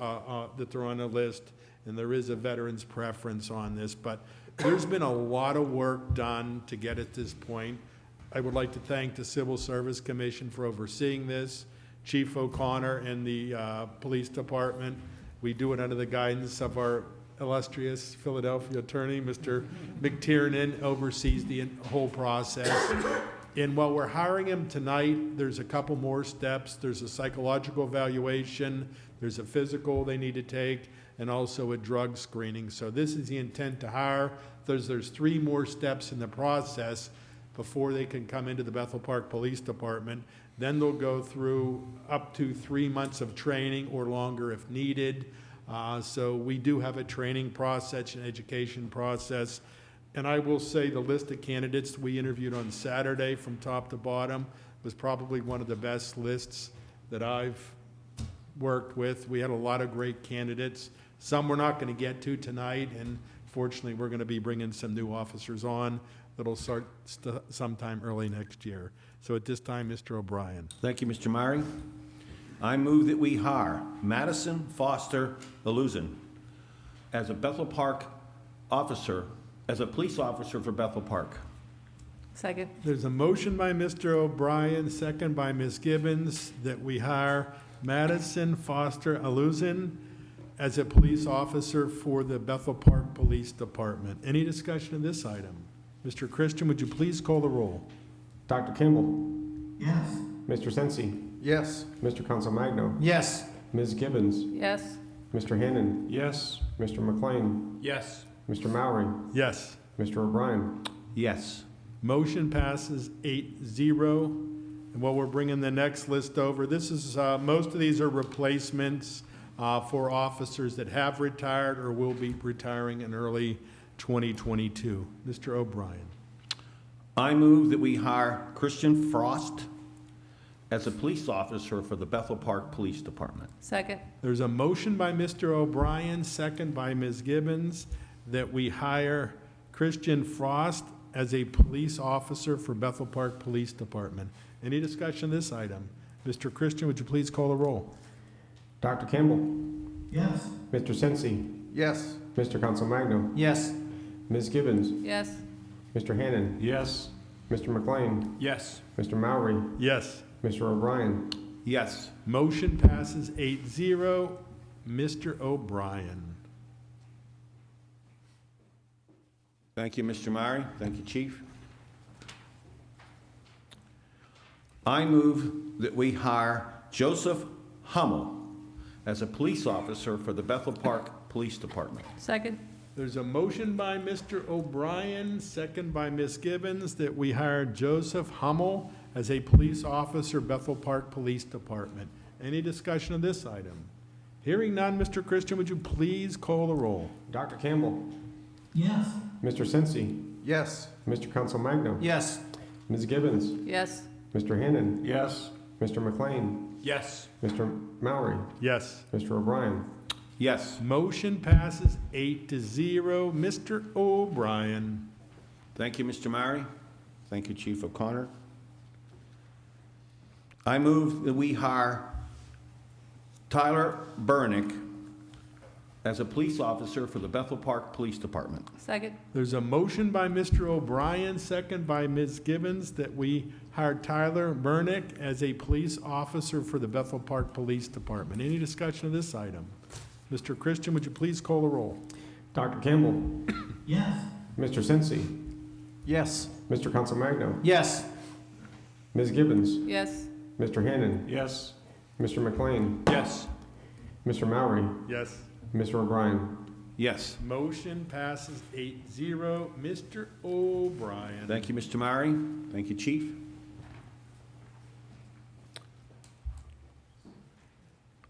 that they're on the list. And there is a veteran's preference on this, but there's been a lot of work done to get at this point. I would like to thank the Civil Service Commission for overseeing this, Chief O'Connor and the Police Department. We do it under the guidance of our illustrious Philadelphia attorney, Mr. McTiernan, oversees the whole process. And while we're hiring him tonight, there's a couple more steps. There's a psychological evaluation, there's a physical they need to take, and also a drug screening. So this is the intent to hire. There's 3 more steps in the process before they can come into the Bethel Park Police Department. Then they'll go through up to 3 months of training or longer if needed. So we do have a training process, an education process. And I will say the list of candidates we interviewed on Saturday from top to bottom was probably one of the best lists that I've worked with. We had a lot of great candidates. Some we're not going to get to tonight, and fortunately we're going to be bringing some new officers on that'll start sometime early next year. So at this time, Mr. O'Brien. Thank you, Mr. Myrie. I move that we hire Madison Foster Aluzin as a Bethel Park officer, as a police officer for Bethel Park. Second. There's a motion by Mr. O'Brien, second by Ms. Gibbons, that we hire Madison Foster Aluzin as a police officer for the Bethel Park Police Department. Any discussion of this item? Mr. Christian, would you please call the roll? Dr. Kimball, Yes. Mr. Sensi, Yes. Mr. Consolmagno, Yes. Ms. Gibbons, Yes. Mr. Hannon, Yes. Mr. McLean, Yes. Mr. Mowry, Yes. Mr. O'Brien. Yes. Motion passes 8-0. And while we're bringing the next list over, this is, most of these are replacements for officers that have retired or will be retiring in early 2022. Mr. O'Brien. I move that we hire Christian Frost as a police officer for the Bethel Park Police Department. Second. There's a motion by Mr. O'Brien, second by Ms. Gibbons, that we hire Christian Frost as a police officer for Bethel Park Police Department. Any discussion of this item? Mr. Christian, would you please call the roll? Dr. Campbell, Yes. Mr. Sensi, Yes. Mr. Consolmagno, Yes. Ms. Gibbons, Yes. Mr. Hannon, Yes. Mr. McLean, Yes. Mr. Mowry, Yes. Mr. O'Brien. Yes. Motion passes 8-0. Mr. O'Brien. Thank you, Mr. Myrie. Thank you, Chief. I move that we hire Joseph Hummel as a police officer for the Bethel Park Police Department. Second. There's a motion by Mr. O'Brien, second by Ms. Gibbons, that we hire Joseph Hummel as a police officer, Bethel Park Police Department. Any discussion of this item? Hearing none, Mr. Christian, would you please call the roll? Dr. Campbell, Yes. Mr. Sensi, Yes. Mr. Consolmagno, Yes. Ms. Gibbons, Yes. Mr. Hannon, Yes. Mr. McLean, Yes. Mr. Mowry, Yes. Mr. O'Brien. Yes. Motion passes 8-0. Mr. O'Brien. Thank you, Mr. Myrie. Thank you, Chief O'Connor. I move that we hire Tyler Burnick as a police officer for the Bethel Park Police Department. Second. There's a motion by Mr. O'Brien, second by Ms. Gibbons, that we hire Tyler Burnick as a police officer for the Bethel Park Police Department. Any discussion of this item? Mr. Christian, would you please call the roll? Dr. Campbell, Yes. Mr. Sensi, Yes. Mr. Consolmagno, Yes. Ms. Gibbons, Yes. Mr. Hannon, Yes. Mr. McLean, Yes. Mr. Mowry, Yes. Mr. O'Brien. Yes. Motion passes 8-0. Mr. O'Brien. Thank you, Mr. Myrie. Thank you, Chief.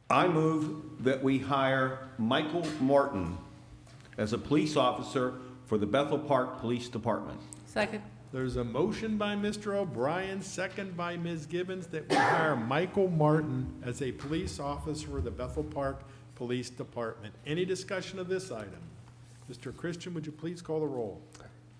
I move that we hire Michael Morton as a police officer for the Bethel Park Police Department. Second. There's a motion by Mr. O'Brien, second by Ms. Gibbons, that we hire Michael Martin as a police officer for the Bethel Park Police Department. Any discussion of this item? Mr. Christian, would you please call the roll?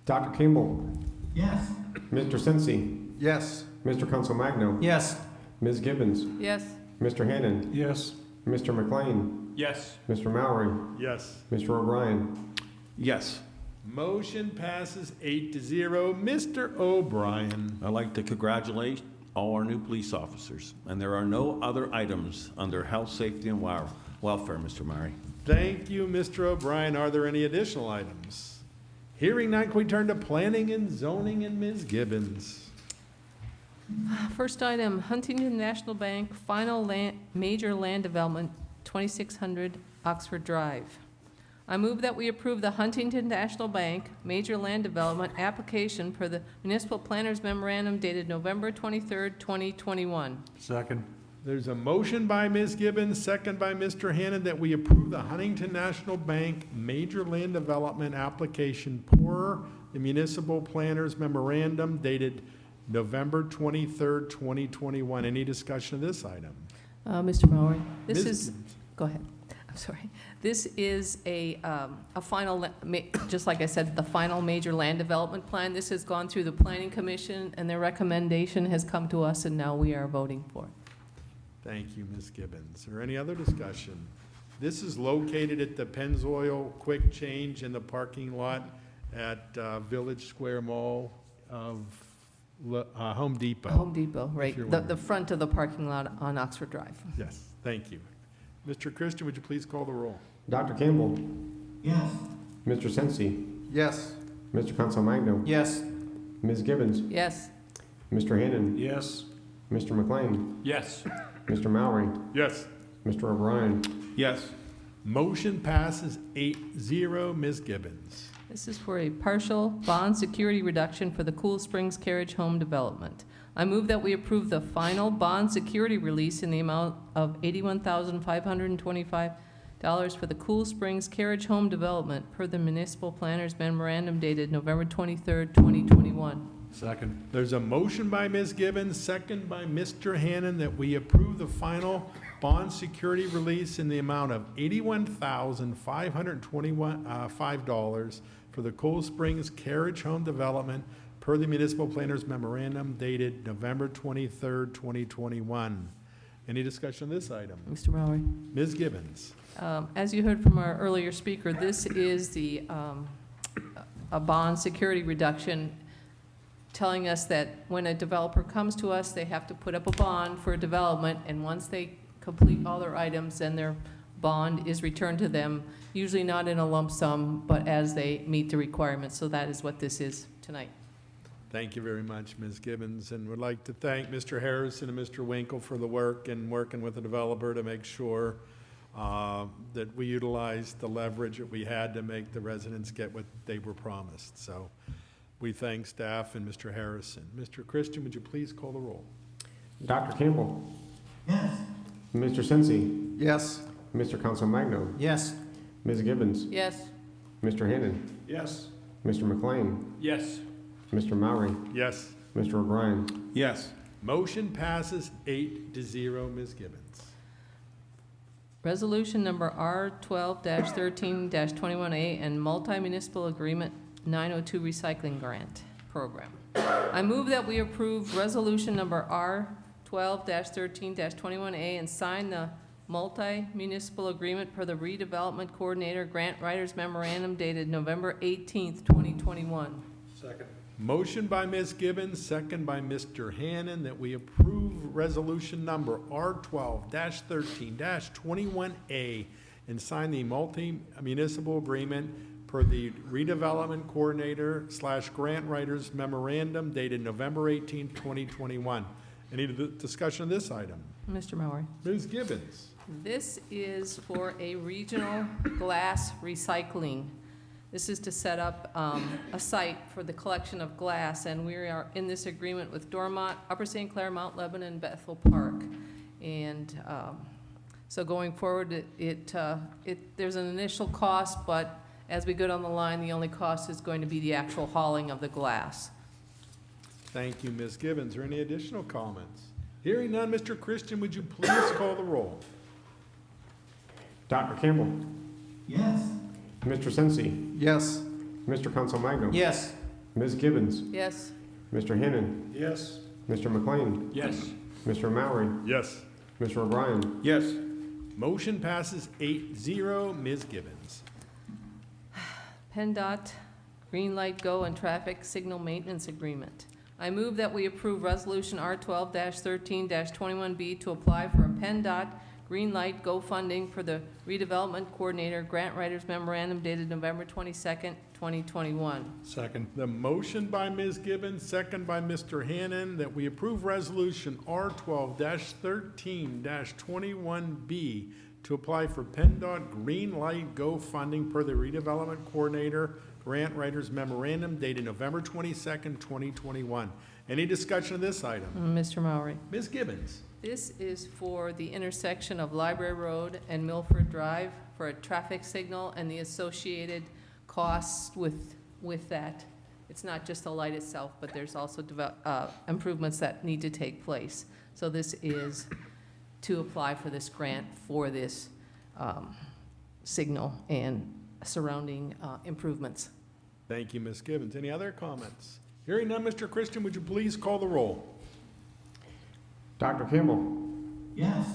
Dr. Campbell, Yes. Mr. Sensi, Yes. Mr. Consolmagno, Yes. Ms. Gibbons, Yes. Mr. Hannon, Yes. Mr. McLean, Yes. Mr. Mowry, Yes. Mr. O'Brien. Yes. Motion passes 8-0. Mr. O'Brien. I'd like to congratulate all our new police officers, and there are no other items under health, safety, and welfare, Mr. Murray. Thank you, Mr. O'Brien. Are there any additional items? Hearing none, can we turn to planning and zoning and Ms. Gibbons? First item, Huntington National Bank, final major land development, 2600 Oxford Drive. I move that we approve the Huntington National Bank major land development application per the Municipal Planners Memorandum dated November 23rd, 2021. Second. There's a motion by Ms. Gibbons, second by Mr. Hannon, that we approve the Huntington National Bank major land development application per the Municipal Planners Memorandum dated November 23rd, 2021. Any discussion of this item? Mr. Mowry, this Ms. is, Gibbons. go ahead. I'm sorry. This is a final, just like I said, the final major land development plan. This has gone through the Planning Commission, and their recommendation has come to us, and now we are voting for it. Thank you, Ms. Gibbons. Or any other discussion? This is located at the Pennzoil Quick Change in the parking lot at Village Square Mall of Home Depot. Home Depot, right, you're the wondering. front of the parking lot on Oxford Drive. Yes, thank you. Mr. Christian, would you please call the roll? Dr. Campbell, Yes. Mr. Sensi, Yes. Mr. Consolmagno, Yes. Ms. Gibbons, Yes. Mr. Hannon, Yes. Mr. McLean, Yes. Mr. Mowry, Yes. Mr. O'Brien. Yes. Motion passes 8-0. Ms. Gibbons. This is for a partial bond security reduction for the Cool Springs Carriage Home development. I move that we approve the final bond security release in the amount of $81,525 for the Cool Springs Carriage Home development per the Municipal Planners Memorandum dated November 23rd, 2021. Second. There's a motion by Ms. Gibbons, second by Mr. Hannon, that we approve the final bond security release in the amount of $81,525 for the Cool Springs Carriage Home development per the Municipal Planners Memorandum dated November 23rd, 2021. Any discussion on this item? Mr. Mowry? Ms. Gibbons. As you heard from our earlier speaker, this is a bond security reduction telling us that when a developer comes to us, they have to put up a bond for a development, and once they complete all their items, then their bond is returned to them, usually not in a lump sum, but as they meet the requirements. So that is what this is tonight. Thank you very much, Ms. Gibbons, and would like to thank Mr. Harrison and Mr. Winkle for the work and working with the developer to make sure that we utilized the leverage that we had to make the residents get what they were promised. So we thank staff and Mr. Harrison. Mr. Christian, would you please call the roll? Dr. Campbell, Yes. Mr. Sensi, Yes. Mr. Consolmagno, Yes. Ms. Gibbons, Yes. Mr. Hannon, Yes. Mr. McLean, Yes. Mr. Mowry, Yes. Mr. O'Brien. Yes. Motion passes 8-0. Ms. Gibbons. Resolution number R12-13-21A and multi-municipal agreement 902 recycling grant program. I move that we approve resolution number R12-13-21A and sign the multi-municipal agreement per the redevelopment coordinator grant writers memorandum dated November 18th, 2021. Second. Motion by Ms. Gibbons, second by Mr. Hannon, that we approve resolution number R12-13-21A and sign the multi-municipal agreement per the redevelopment coordinator / grant writers memorandum dated November 18, 2021. Any discussion on this item? Mr. Mowry. Ms. Gibbons. This is for a regional glass recycling. This is to set up a site for the collection of glass, and we are in this agreement with Dormont, Upper St. Clair, Mount Lebanon, Bethel Park. And so going forward, there's an initial cost, but as we go down the line, the only cost is going to be the actual hauling of the glass. Thank you, Ms. Gibbons. Are any additional comments? Hearing none, Mr. Christian, would you please call the roll? Dr. Campbell, Yes. Mr. Sensi, Yes. Mr. Consolmagno. Yes. Ms. Gibbons, Yes. Mr. Hannon, Yes. Mr. McLean, Yes. Mr. Mowry, Yes. Mr. O'Brien. Yes. Motion passes 8-0. Ms. Gibbons. PennDOT Green Light Go and Traffic Signal Maintenance Agreement. I move that we approve Resolution R12-13-21B to apply for a PennDOT Green Light Go funding for the Redevelopment Coordinator Grant Writers Memorandum dated November 22nd, 2021. Second. The motion by Ms. Gibbons, second by Mr. Hannon, that we approve Resolution R12-13-21B to apply for PennDOT Green Light Go funding per the Redevelopment Coordinator Grant Writers Memorandum dated November 22nd, 2021. Any discussion of this item? Mr. Mowry. Ms. Gibbons. This is for the intersection of Library Road and Milford Drive for a traffic signal and the associated costs with that. It's not just the light itself, but there's also improvements that need to take place. So this is to apply for this grant for this signal and surrounding improvements. Thank you, Ms. Gibbons. Any other comments? Hearing none, Mr. Christian, would you please call the roll? Dr. Campbell, Yes.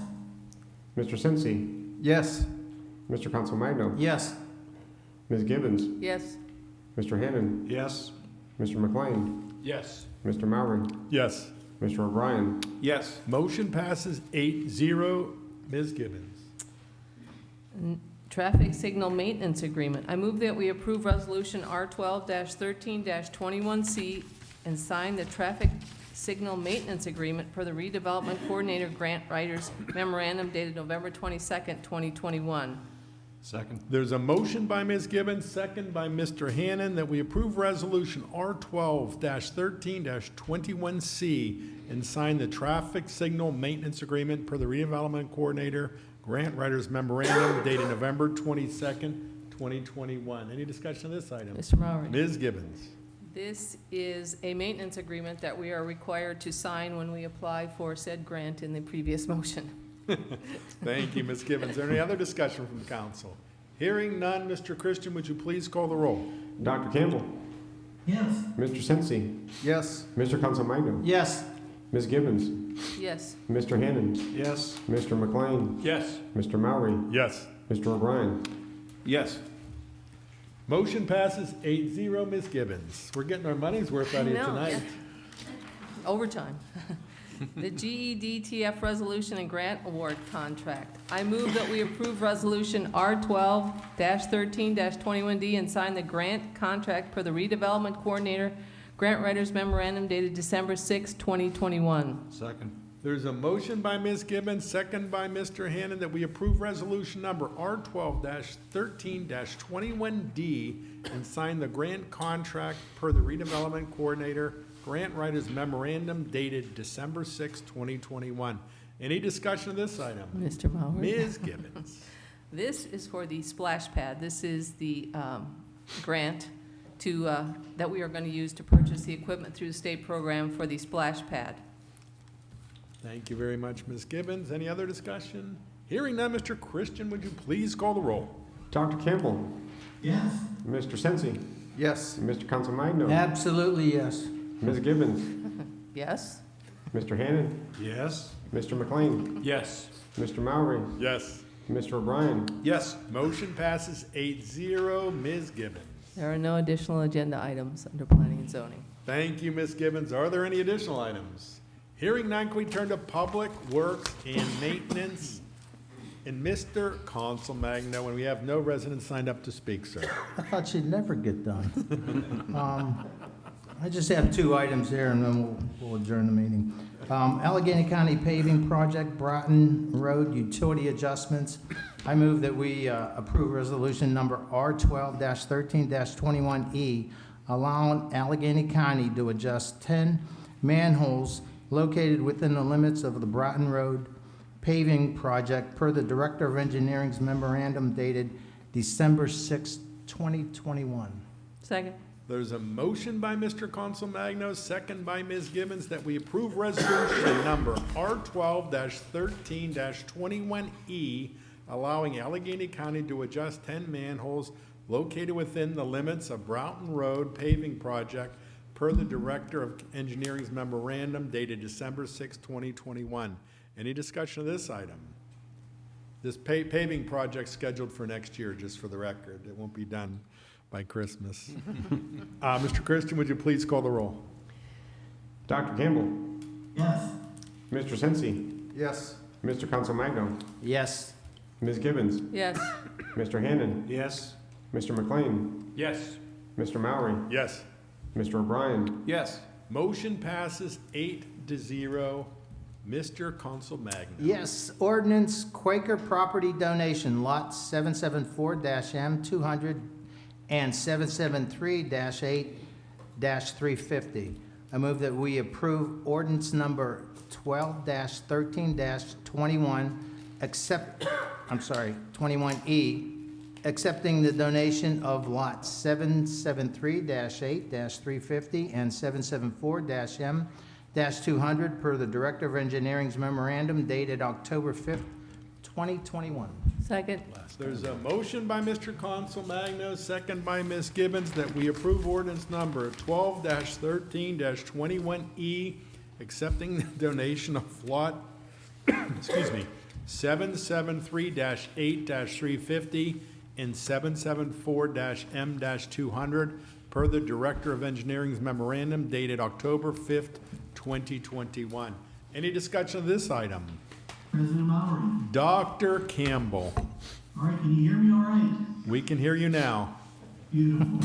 Mr. Sensi, Yes. Mr. Consolmagno, Yes. Ms. Gibbons, Yes. Mr. Hannon, Yes. Mr. McLean, Yes. Mr. Mowry, Yes. Mr. O'Brien. Yes. Motion passes 8-0. Ms. Gibbons. Traffic Signal Maintenance Agreement. I move that we approve Resolution R12-13-21C and sign the Traffic Signal Maintenance Agreement for the Redevelopment Coordinator Grant Writers Memorandum dated November 22nd, 2021. Second. There's a motion by Ms. Gibbons, second by Mr. Hannon, that we approve Resolution R12-13-21C and sign the Traffic Signal Maintenance Agreement per the Redevelopment Coordinator Grant Writers Memorandum dated November 22nd, 2021. Any discussion of this item? Mr. Mowry. Ms. Gibbons. This is a maintenance agreement that we are required to sign when we apply for said grant in the previous motion. Thank you, Ms. Gibbons. Is there any other discussion from the council? Hearing none, Mr. Christian, would you please call the roll? Dr. Campbell, Yes. Mr. Sensi, Yes. Mr. Consolmagno, Yes. Ms. Gibbons, Yes. Mr. Hannon, Yes. Mr. McLean, Yes. Mr. Mowry, Yes. Mr. O'Brien. Yes. Motion passes 8-0. Ms. Gibbons. We're getting our money's worth out of you I know, tonight. yeah. Overtime. The GEDTF Resolution and Grant Award Contract. I move that we approve Resolution R12-13-21D and sign the grant contract per the Redevelopment Coordinator Grant Writers Memorandum dated December 6, 2021. Second. There's a motion by Ms. Gibbons, second by Mr. Hannon, that we approve resolution number R12-13-21D and sign the grant contract per the redevelopment coordinator grant writers memorandum dated December 6, 2021. Any discussion of this item? Mr. Mauer. Ms. Gibbons. This is for the splash pad. This is the grant to, that we are going to use to purchase the equipment through the state program for the splash pad. Thank you very much, Ms. Gibbons. Any other discussion? Hearing none, Mr. Christian, would you please call the roll? Dr. Campbell, Yes. Mr. Sensi, Yes. Mr. Consolmagno, Absolutely, yes. Ms. Gibbons, Yes? Mr. Hannon, Yes. Mr. McLean, Yes. Mr. Mowry, Yes. Mr. O'Brien. Yes. Motion passes 8-0. Ms. Gibbons. There are no additional agenda items under planning and zoning. Thank you, Ms. Gibbons. Are there any additional items? Hearing none, can we turn to Public Works and Maintenance? And Mr. Consolmagno, when we have no residents signed up to speak, sir. I thought she'd never get done. I just have two items here, and then we'll adjourn the meeting. Allegheny County paving project, Broughton Road utility adjustments. I move that we approve resolution number R12-13-21E, allowing Allegheny County to adjust 10 manholes located within the limits of the Broughton Road paving project per the Director of Engineering's memorandum dated December 6, 2021. Second? There's a motion by Mr. Consolmagno, second by Ms. Gibbons, that we approve resolution number R12-13-21E, allowing Allegheny County to adjust 10 manholes located within the limits of Broughton Road paving project per the Director of Engineering's memorandum dated December 6, 2021. Any discussion of this item? This paving project scheduled for next year, just for the record. It won't be done by Christmas. Mr. Christian, would you please call the roll? Dr. Campbell, Yes. Mr. Sensi, Yes. Mr. Consolmagno, Yes. Ms. Gibbons, Yes. Mr. Hannon, Yes. Mr. McLean, Yes. Mr. Mowry, Yes. Mr. O'Brien. Yes. Motion passes 8-0. Mr. Consolmagno. Yes, ordinance Quaker property donation, lot 774-M200 and 773-8-350. I move that we approve ordinance number 12-13-21, 21E, accepting the donation of lots 773-8-350 and 774-M-200 per the Director of Engineering's memorandum dated October 5th, 2021. Second. There's a motion by Mr. Consolmagno, second by Ms. Gibbons, that we approve ordinance number 12-13-21E, accepting the donation of lot, 773-8-350 and 774-M-200 per the Director of Engineering's memorandum dated October 5th, 2021. Any discussion of this item? President Mowry. Dr. Campbell, All right, can you hear me all right? we can hear you now. Beautiful.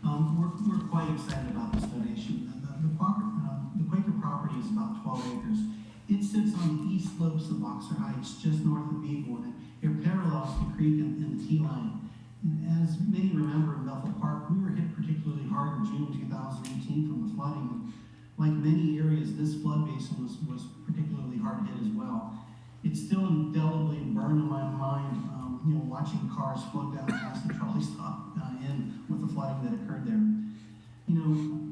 We're quite excited about this donation. The Quaker property is about 12 acres. It sits on the east slopes of Boxer Heights, just north of Beagle, and it parallels the creek and the T-line. And as many remember in Bethel Park, we were hit particularly hard in June 2018 from the flooding. Like many areas, this flood basin was particularly hard hit as well. It's still indelibly burned in my mind, watching cars float down past the trolley stop in with the flooding that occurred there.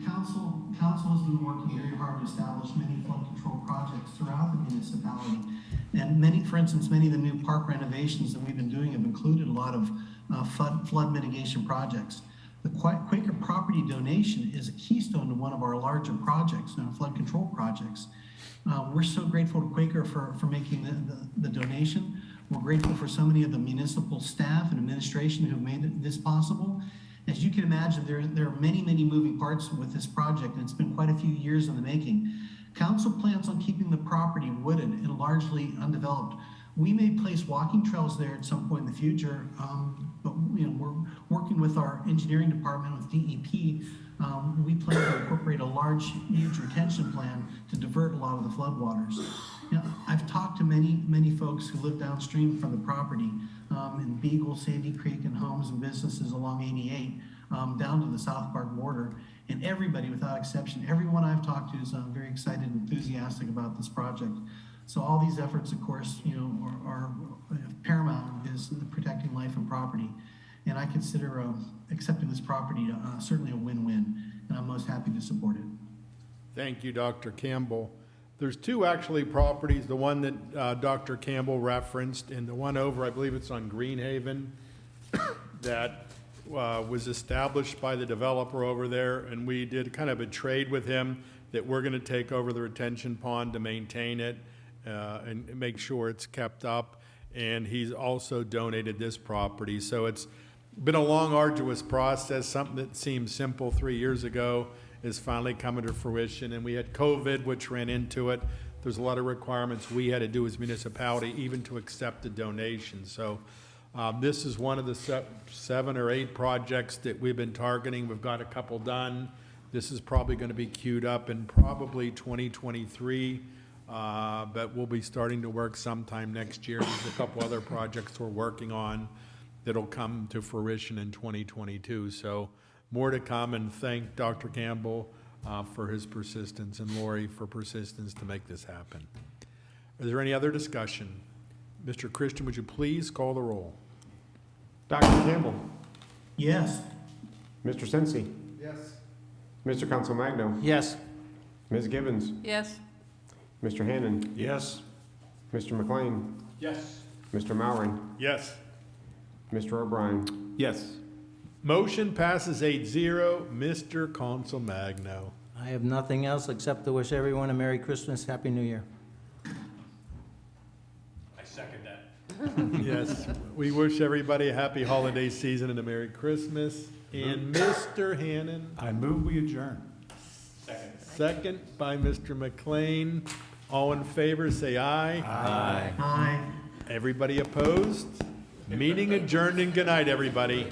Council has been working very hard to establish many flood control projects throughout the municipality. And for instance, many of the new park renovations that we've been doing have included a lot of flood mitigation projects. The Quaker property donation is a keystone to one of our larger projects, flood control projects. We're so grateful to Quaker for making the donation. We're grateful for so many of the municipal staff and administration who've made this possible. As you can imagine, there are many, many moving parts with this project, and it's been quite a few years in the making. Council plans on keeping the property wooded and largely undeveloped. We may place walking trails there at some point in the future, but we're working with our engineering department, with DEP. We plan to incorporate a huge retention plan to divert a lot of the floodwaters. I've talked to many folks who live downstream from the property in Beagle, Sandy Creek, and homes and businesses along 88 down to the South Park border. And everybody, without exception, everyone I've talked to is very excited and enthusiastic about this project. So all these efforts, of course, are paramount is protecting life and property. And I consider accepting this property certainly a win-win, and I'm most happy to support it. Thank you, Dr. Campbell. There's two actually properties, the one that Dr. Campbell referenced and the one over, I believe it's on Greenhaven, that was established by the developer over there, and we did kind of a trade with him that we're gonna take over the retention pond to maintain it and make sure it's kept up. And he's also donated this property. So it's been a long, arduous process. Something that seemed simple 3 years ago is finally coming to fruition. And we had COVID, which ran into it. There's a lot of requirements we had to do as municipality, even to accept a donation. So this is one of the 7 or 8 projects that we've been targeting. We've got a couple done. This is probably going to be queued up in probably 2023, but we'll be starting to work sometime next year. There's a couple other projects we're working on that'll come to fruition in 2022. So more to come, and thank Dr. Campbell for his persistence and Lori for persistence to make this happen. Is there any other discussion? Mr. Christian, would you please call the roll? Dr. Campbell, Yes. Mr. Sensi, Yes. Mr. Council Magno, Yes. Ms. Gibbons, Yes. Mr. Hannon, Yes. Mr. McLean, Yes. Mr. Mowry, Yes. Mr. O'Brien. Yes. Motion passes 8-0. Mr. Consolmagno. I have nothing else except to wish everyone a Merry Christmas, Happy New Year. I second that. Yes, we wish everybody a happy holiday season and a Merry Christmas. And Mr. Hannon, I move we adjourn. second by Mr. McLean. All in favor, say aye. Aye. Everybody opposed? Meeting adjourned and good night, everybody.